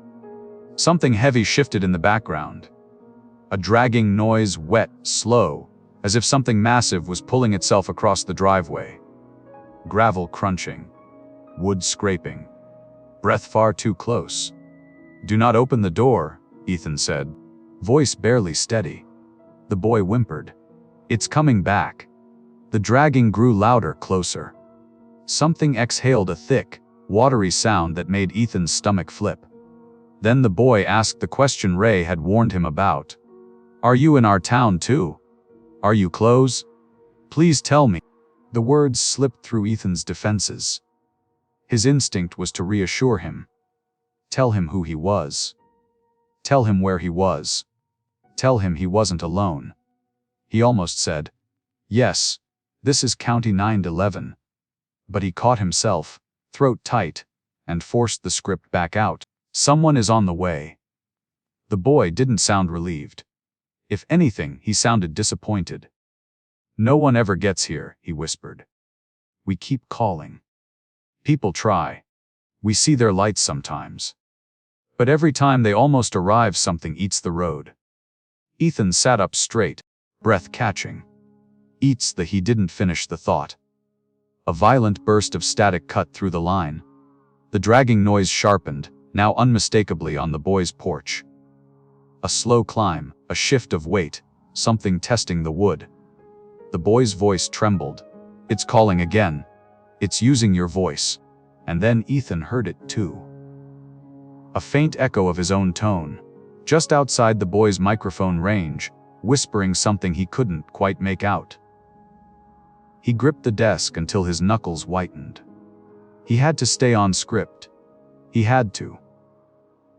Something heavy shifted in the background. A dragging noise, wet, slow, as if something massive was pulling itself across the driveway. Gravel crunching. Wood scraping. Breath far too close. Do not open the door, Ethan said, voice barely steady. The boy whimpered. It's coming back. The dragging grew louder, closer. Something exhaled a thick, watery sound that made Ethan's stomach flip. Then the boy asked the question Ray had warned him about. Are you in our town too? Are you close? Please tell me. The words slipped through Ethan's defenses. His instinct was to reassure him. Tell him who he was. Tell him where he was. Tell him he wasn't alone. He almost said, yes, this is County 911. But he caught himself, throat tight, and forced the script back out. Someone is on the way. The boy didn't sound relieved. If anything, he sounded disappointed. No one ever gets here, he whispered. We keep calling. People try. We see their lights sometimes. But every time they almost arrive, something eats the road. Ethan sat up straight, breath catching. He didn't finish the thought. A violent burst of static cut through the line. The dragging noise sharpened, now unmistakably on the boy's porch. A slow climb, a shift of weight, something testing the wood. The boy's voice trembled. It's calling again. It's using your voice. And then Ethan heard it too. A faint echo of his own tone, just outside the boy's microphone range, whispering something he couldn't quite make out. He gripped the desk until his knuckles whitened. He had to stay on script. He had to.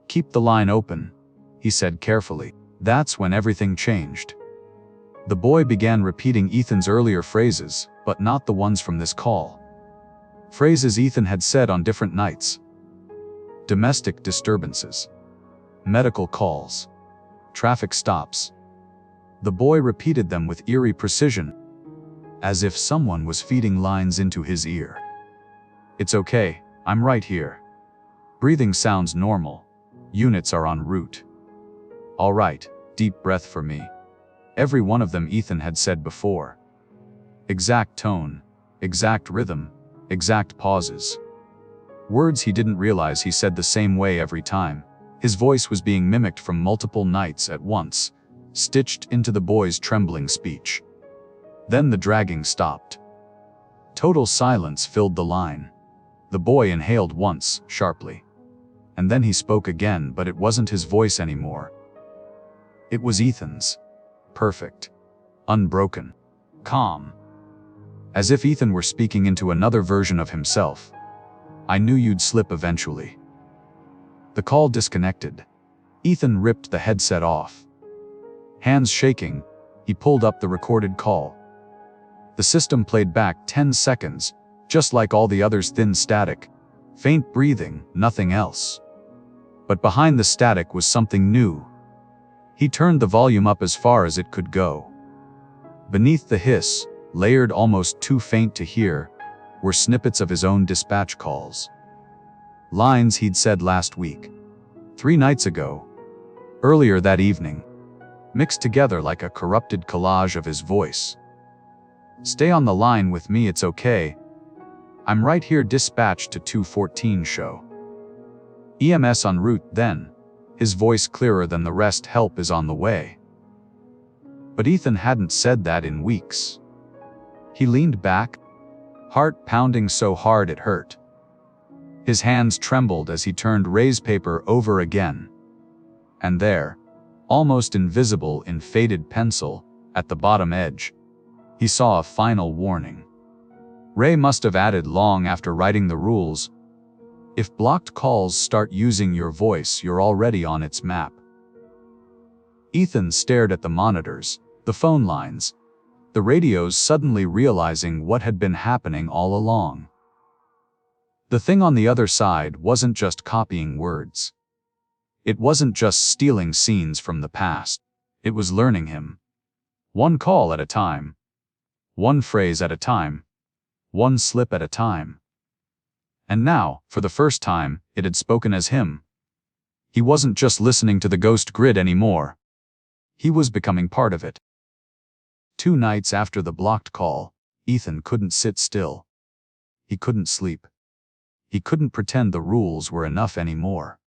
Keep the line open, he said carefully. That's when everything changed. The boy began repeating Ethan's earlier phrases, but not the ones from this call. Phrases Ethan had said on different nights. Domestic disturbances. Medical calls. Traffic stops. The boy repeated them with eerie precision, as if someone was feeding lines into his ear. It's okay, I'm right here. Breathing sounds normal. Units are en route. All right, deep breath for me. Every one of them Ethan had said before. Exact tone, exact rhythm, exact pauses. Words he didn't realize he said the same way every time. His voice was being mimicked from multiple nights at once, stitched into the boy's trembling speech. Then the dragging stopped. Total silence filled the line. The boy inhaled once, sharply. And then he spoke again, but it wasn't his voice anymore. It was Ethan's. Perfect. Unbroken. Calm. As if Ethan were speaking into another version of himself. I knew you'd slip eventually. The call disconnected. Ethan ripped the headset off. Hands shaking, he pulled up the recorded call. The system played back 10 seconds, just like all the others, thin static, faint breathing, nothing else. But behind the static was something new. He turned the volume up as far as it could go. Beneath the hiss, layered almost too faint to hear, were snippets of his own dispatch calls. Lines he'd said last week, 3 nights ago, earlier that evening, mixed together like a corrupted collage of his voice. Stay on the line with me, it's okay. I'm right here, dispatch to 214 show. EMS en route then, his voice clearer than the rest, help is on the way. But Ethan hadn't said that in weeks. He leaned back, heart pounding so hard it hurt. His hands trembled as he turned Ray's paper over again. And there, almost invisible in faded pencil, at the bottom edge, he saw a final warning. Ray must have added long after writing the rules. If blocked calls start using your voice, you're already on its map. Ethan stared at the monitors, the phone lines, the radios, suddenly realizing what had been happening all along. The thing on the other side wasn't just copying words. It wasn't just stealing scenes from the past. It was learning him. One call at a time. One phrase at a time. One slip at a time. And now, for the first time, it had spoken as him. He wasn't just listening to the ghost grid anymore. He was becoming part of it. 2 nights after the blocked call, Ethan couldn't sit still. He couldn't sleep. He couldn't pretend the rules were enough anymore.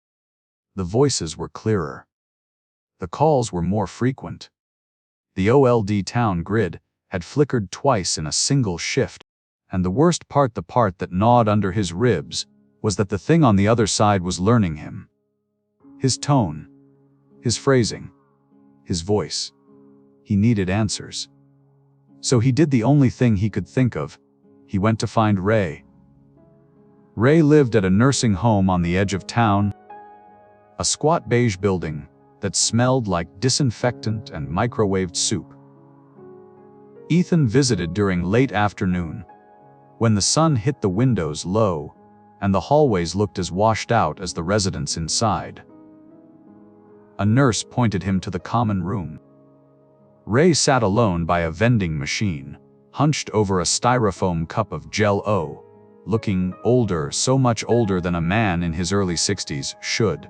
The voices were clearer. The calls were more frequent. The OLD town grid had flickered twice in a single shift, and the worst part, the part that gnawed under his ribs, was that the thing on the other side was learning him. His tone, his phrasing, his voice. He needed answers. So he did the only thing he could think of. He went to find Ray. Ray lived at a nursing home on the edge of town, a squat beige building that smelled like disinfectant and microwaved soup. Ethan visited during late afternoon, when the sun hit the windows low and the hallways looked as washed out as the residents inside. A nurse pointed him to the common room. Ray sat alone by a vending machine, hunched over a styrofoam cup of Jell-O, looking older, so much older than a man in his early 60s should.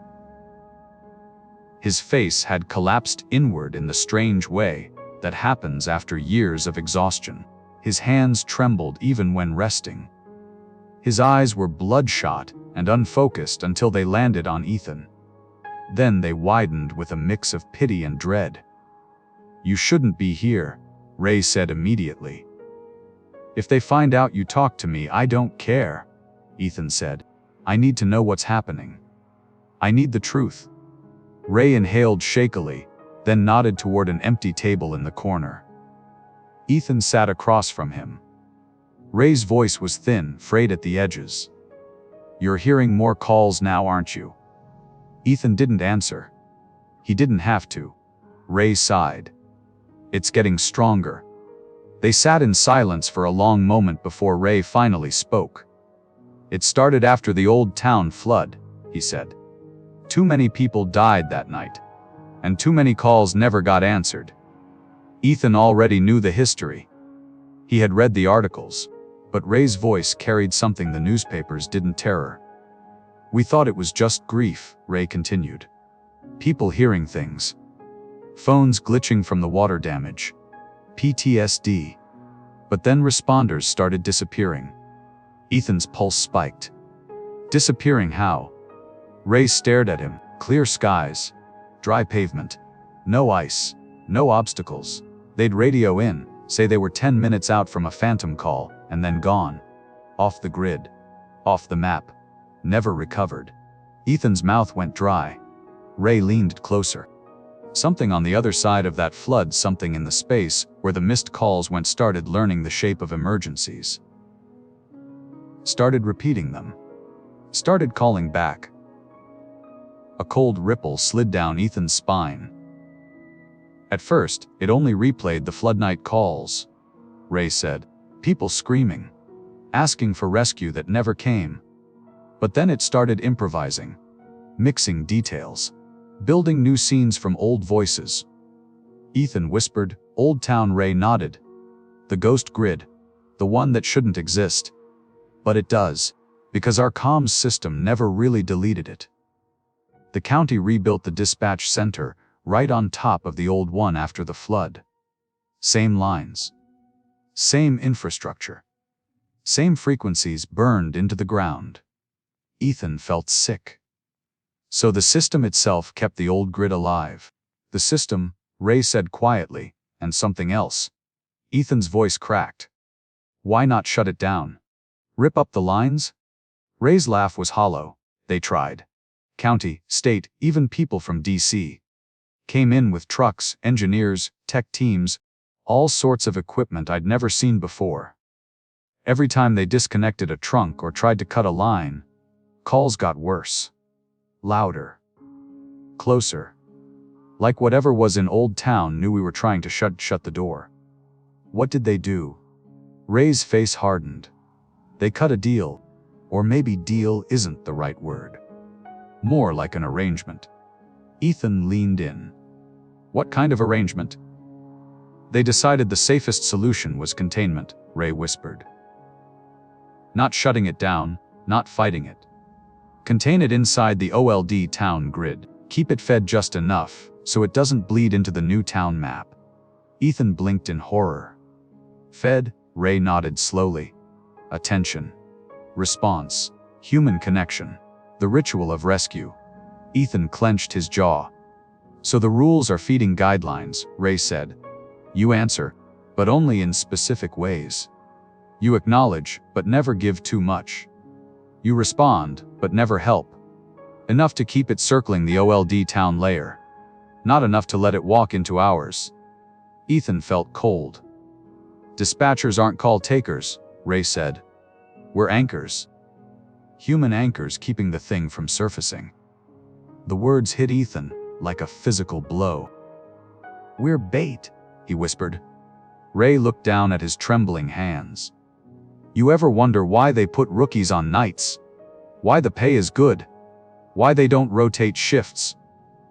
His face had collapsed inward in the strange way that happens after years of exhaustion. His hands trembled even when resting. His eyes were bloodshot and unfocused until they landed on Ethan. Then they widened with a mix of pity and dread. "You shouldn't be here," Ray said immediately. "If they find out you talk to me, I don't care," Ethan said. "I need to know what's happening. I need the truth." Ray inhaled shakily, then nodded toward an empty table in the corner. Ethan sat across from him. Ray's voice was thin, frayed at the edges. "You're hearing more calls now, aren't you?" Ethan didn't answer. He didn't have to. Ray sighed. "It's getting stronger." They sat in silence for a long moment before Ray finally spoke. "It started after the old town flood," he said. "Too many people died that night. And too many calls never got answered." Ethan already knew the history. He had read the articles, but Ray's voice carried something the newspapers didn't terror. "We thought it was just grief," Ray continued. "People hearing things. Phones glitching from the water damage. PTSD. But then responders started disappearing." Ethan's pulse spiked. "Disappearing how?" Ray stared at him. "Clear skies. Dry pavement. No ice. No obstacles. They'd radio in, say they were 10 minutes out from a phantom call, and then gone. Off the grid. Off the map. Never recovered." Ethan's mouth went dry. Ray leaned closer. Something on the other side of that flood, something in the space where the missed calls went, started learning the shape of emergencies. Started repeating them. Started calling back. A cold ripple slid down Ethan's spine. At first, it only replayed the flood night calls, Ray said. People screaming. Asking for rescue that never came. But then it started improvising. Mixing details. Building new scenes from old voices. Ethan whispered, "Old Town." Ray nodded. "The ghost grid. The one that shouldn't exist. But it does, because our comms system never really deleted it. The county rebuilt the dispatch center right on top of the old one after the flood. Same lines. Same infrastructure. Same frequencies burned into the ground." Ethan felt sick. "So the system itself kept the old grid alive." "The system," Ray said quietly, "and something else." Ethan's voice cracked. "Why not shut it down? Rip up the lines?" Ray's laugh was hollow. "They tried. County, state, even people from DC. Came in with trucks, engineers, tech teams, all sorts of equipment I'd never seen before. Every time they disconnected a trunk or tried to cut a line, calls got worse. Louder. Closer. Like whatever was in Old Town knew we were trying to shut the door." "What did they do?" Ray's face hardened. "They cut a deal. Or maybe deal isn't the right word. More like an arrangement." Ethan leaned in. "What kind of arrangement?" "They decided the safest solution was containment," Ray whispered. "Not shutting it down, not fighting it. Contain it inside the old town grid. Keep it fed just enough, so it doesn't bleed into the new town map." Ethan blinked in horror. "Fed?" Ray nodded slowly. "Attention. Response. Human connection. The ritual of rescue." Ethan clenched his jaw. "So the rules are feeding guidelines," Ray said. "You answer, but only in specific ways. You acknowledge, but never give too much. You respond, but never help. Enough to keep it circling the old town layer. Not enough to let it walk into ours." Ethan felt cold. "Dispatchers aren't call takers," Ray said. "We're anchors. Human anchors keeping the thing from surfacing." The words hit Ethan like a physical blow. "We're bait," he whispered. Ray looked down at his trembling hands. "You ever wonder why they put rookies on nights? Why the pay is good? Why they don't rotate shifts?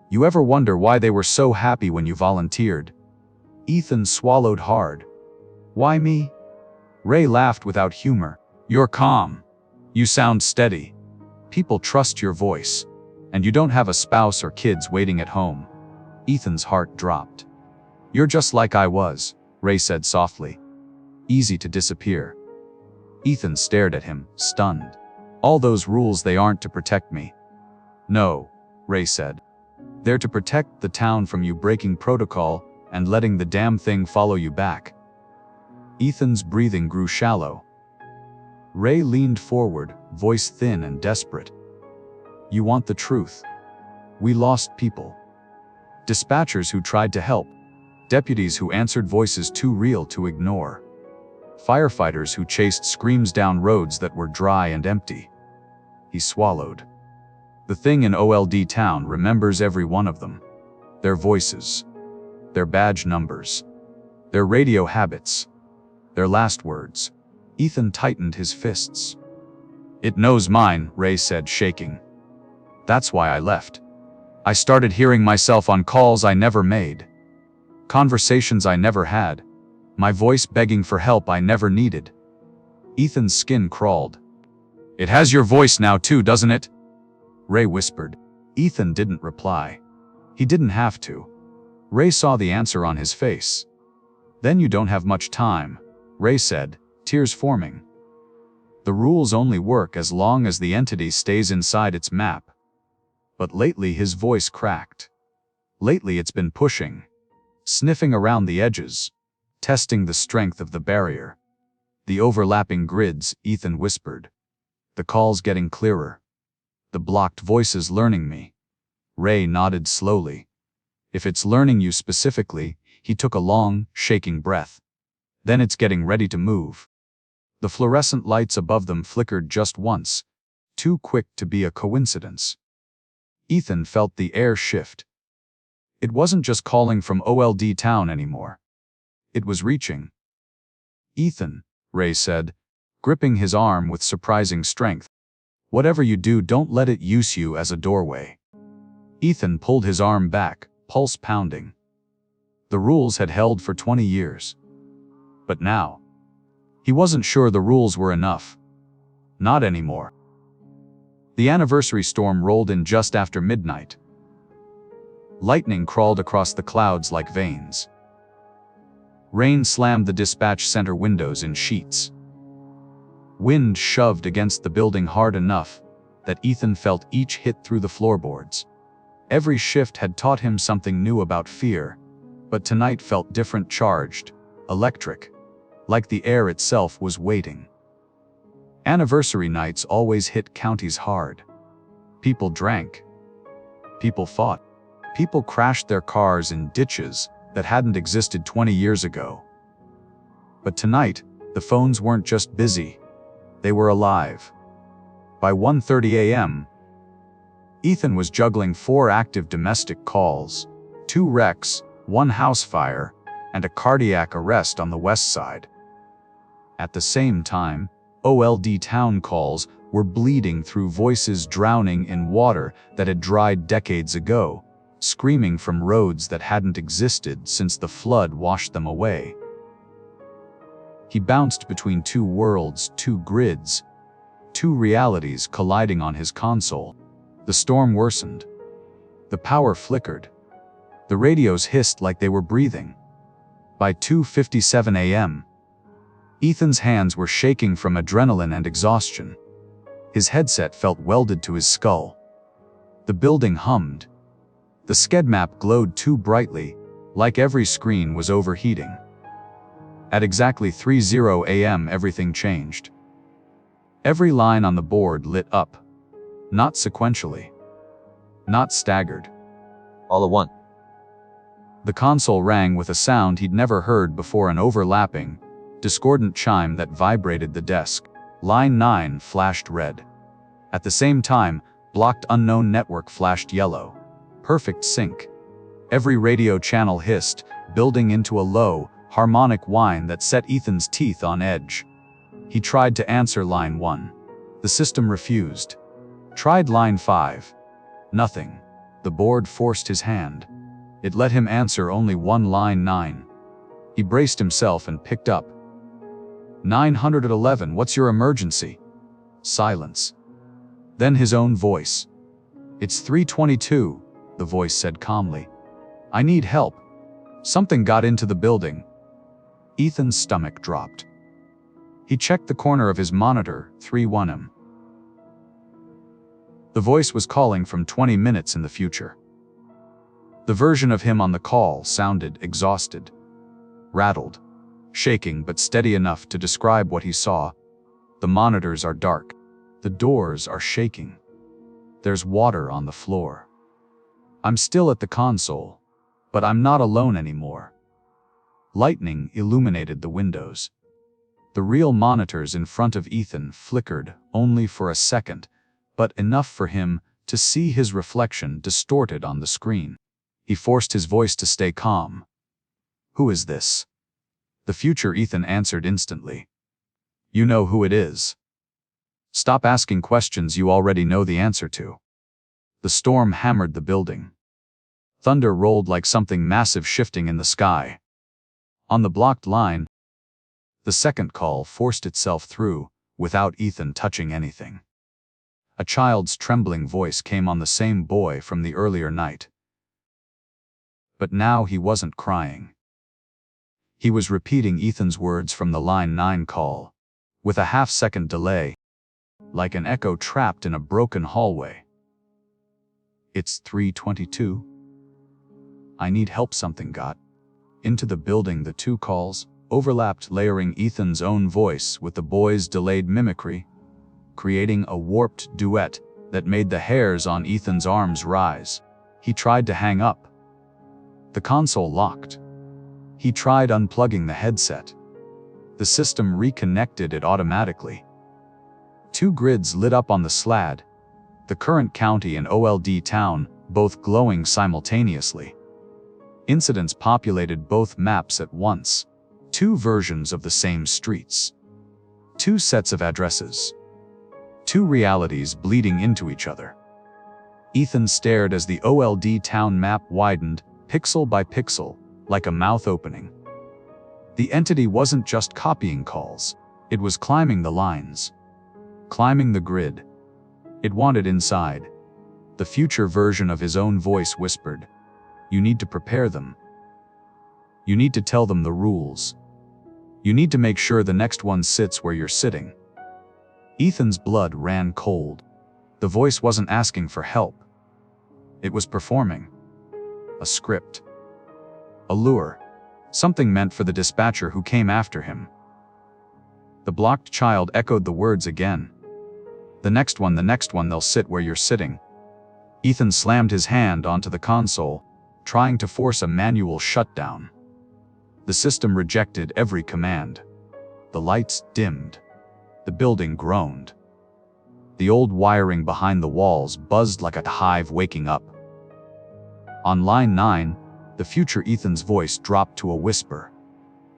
You ever wonder why they were so happy when you volunteered?" Ethan swallowed hard. "Why me?" Ray laughed without humor. "You're calm. You sound steady. People trust your voice. And you don't have a spouse or kids waiting at home. Ethan's heart dropped. You're just like I was, Ray said softly. Easy to disappear. Ethan stared at him, stunned. All those rules, they aren't to protect me. No, Ray said. They're to protect the town from you breaking protocol and letting the damn thing follow you back. Ethan's breathing grew shallow. Ray leaned forward, voice thin and desperate. You want the truth? We lost people. Dispatchers who tried to help. Deputies who answered voices too real to ignore. Firefighters who chased screams down roads that were dry and empty. He swallowed. The thing in OLD town remembers every one of them. Their voices. Their badge numbers. Their radio habits. Their last words. Ethan tightened his fists. It knows mine, Ray said, shaking. That's why I left. I started hearing myself on calls I never made. Conversations I never had. My voice begging for help I never needed. Ethan's skin crawled. It has your voice now too, doesn't it? Ray whispered. Ethan didn't reply. He didn't have to. Ray saw the answer on his face. Then you don't have much time, Ray said, tears forming. The rules only work as long as the entity stays inside its map. But lately his voice cracked. Lately it's been pushing, sniffing around the edges, testing the strength of the barrier. The overlapping grids, Ethan whispered. The calls getting clearer. The blocked voices learning me. Ray nodded slowly. If it's learning you specifically, he took a long, shaking breath. Then it's getting ready to move. The fluorescent lights above them flickered just once, too quick to be a coincidence. Ethan felt the air shift. It wasn't just calling from OLD town anymore. It was reaching. Ethan, Ray said, gripping his arm with surprising strength. Whatever you do, don't let it use you as a doorway. Ethan pulled his arm back, pulse pounding. The rules had held for 20 years. But now, he wasn't sure the rules were enough. Not anymore. The anniversary storm rolled in just after midnight. Lightning crawled across the clouds like veins. Rain slammed the dispatch center windows in sheets. Wind shoved against the building hard enough that Ethan felt each hit through the floorboards. Every shift had taught him something new about fear, but tonight felt different, charged, electric, like the air itself was waiting. Anniversary nights always hit counties hard. People drank. People fought. People crashed their cars in ditches that hadn't existed 20 years ago. But tonight, the phones weren't just busy. They were alive. By 1:30 a.m., Ethan was juggling 4 active domestic calls, 2 wrecks, 1 house fire, and a cardiac arrest on the west side. At the same time, OLD town calls were bleeding through voices drowning in water that had dried decades ago, screaming from roads that hadn't existed since the flood washed them away. He bounced between 2 worlds, 2 grids, 2 realities colliding on his console. The storm worsened. The power flickered. The radios hissed like they were breathing. By 2:57 a.m., Ethan's hands were shaking from adrenaline and exhaustion. His headset felt welded to his skull. The building hummed. The sked map glowed too brightly, like every screen was overheating. At exactly 3:00 a.m. everything changed. Every line on the board lit up. Not sequentially. Not staggered. All at once. The console rang with a sound he'd never heard before, an overlapping, discordant chime that vibrated the desk. Line 9 flashed red. At the same time, blocked unknown network flashed yellow. Perfect sync. Every radio channel hissed, building into a low, harmonic whine that set Ethan's teeth on edge. He tried to answer line 1. The system refused. Tried line 5. Nothing. The board forced his hand. It let him answer only one line 9. He braced himself and picked up. 911, what's your emergency? Silence. Then his own voice. It's 3:22, the voice said calmly. I need help. Something got into the building. Ethan's stomach dropped. He checked the corner of his monitor, 3:1 The voice was calling from 20 minutes in the future. The version of him on the call sounded exhausted, rattled, shaking but steady enough to describe what he saw. The monitors are dark. The doors are shaking. There's water on the floor. I'm still at the console, but I'm not alone anymore. Lightning illuminated the windows. The real monitors in front of Ethan flickered only for a second, but enough for him to see his reflection distorted on the screen. He forced his voice to stay calm. Who is this? The future Ethan answered instantly. You know who it is. Stop asking questions you already know the answer to. The storm hammered the building. Thunder rolled like something massive shifting in the sky. On the blocked line, the second call forced itself through, without Ethan touching anything. A child's trembling voice came on the same boy from the earlier night. But now he wasn't crying. He was repeating Ethan's words from the line 9 call, with a half-second delay, like an echo trapped in a broken hallway. It's 3:22. I need help. Something got into the building. The two calls overlapped, layering Ethan's own voice with the boy's delayed mimicry, creating a warped duet that made the hairs on Ethan's arms rise. He tried to hang up. The console locked. He tried unplugging the headset. The system reconnected it automatically. Two grids lit up on the SLAD, the current county and OLD town, both glowing simultaneously. Incidents populated both maps at once. Two versions of the same streets. Two sets of addresses. Two realities bleeding into each other. Ethan stared as the OLD town map widened, pixel by pixel, like a mouth opening. The entity wasn't just copying calls, it was climbing the lines. Climbing the grid. It wanted inside. The future version of his own voice whispered, you need to prepare them. You need to tell them the rules. You need to make sure the next one sits where you're sitting. Ethan's blood ran cold. The voice wasn't asking for help. It was performing. A script. A lure. Something meant for the dispatcher who came after him. The blocked child echoed the words again. The next one, they'll sit where you're sitting. Ethan slammed his hand onto the console, trying to force a manual shutdown. The system rejected every command. The lights dimmed. The building groaned. The old wiring behind the walls buzzed like a hive waking up. On line 9, the future Ethan's voice dropped to a whisper.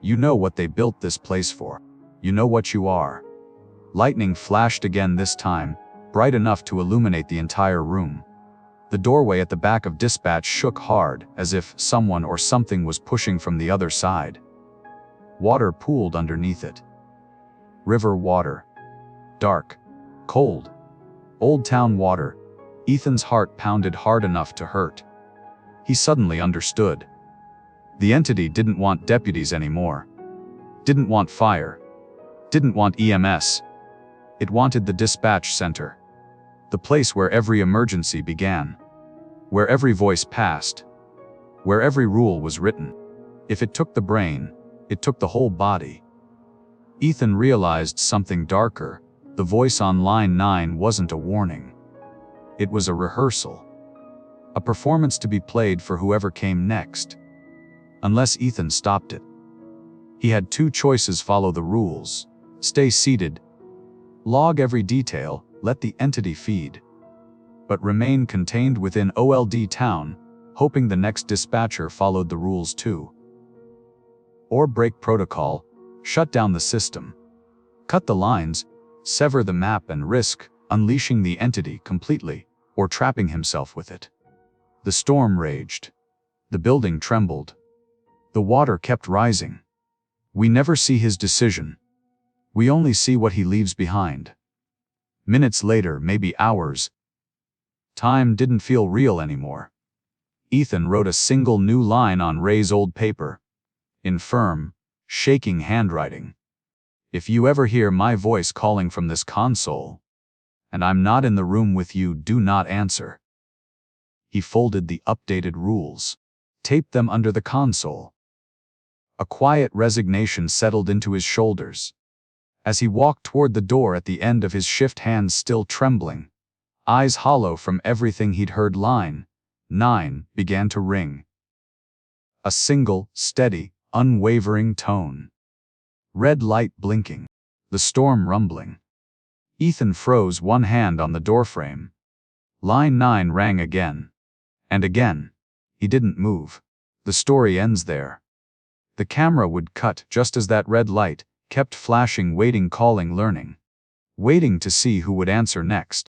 You know what they built this place for. You know what you are. Lightning flashed again, this time, bright enough to illuminate the entire room. The doorway at the back of dispatch shook hard, as if someone or something was pushing from the other side. Water pooled underneath it. River water. Dark. Cold. Old town water. Ethan's heart pounded hard enough to hurt. He suddenly understood. The entity didn't want deputies anymore. Didn't want fire. Didn't want EMS. It wanted the dispatch center. The place where every emergency began. Where every voice passed. Where every rule was written. If it took the brain, it took the whole body. Ethan realized something darker. The voice on line 9 wasn't a warning. It was a rehearsal. A performance to be played for whoever came next. Unless Ethan stopped it. He had two choices: follow the rules, stay seated, log every detail, let the entity feed, but remain contained within OLD town, hoping the next dispatcher followed the rules too. Or break protocol, shut down the system, cut the lines, sever the map and risk unleashing the entity completely, or trapping himself with it. The storm raged. The building trembled. The water kept rising. We never see his decision. We only see what he leaves behind. Minutes later, maybe hours. Time didn't feel real anymore. Ethan wrote a single new line on Ray's old paper, in firm, shaking handwriting. If you ever hear my voice calling from this console, and I'm not in the room with you, do not answer. He folded the updated rules, taped them under the console. A quiet resignation settled into his shoulders. As he walked toward the door at the end of his shift, hands still trembling, eyes hollow from everything he'd heard, line 9 began to ring. A single, steady, unwavering tone. Red light blinking. The storm rumbling. Ethan froze, one hand on the doorframe. Line 9 rang again. And again. He didn't move. The story ends there. The camera would cut just as that red light kept flashing, waiting, calling, learning. Waiting to see who would answer next.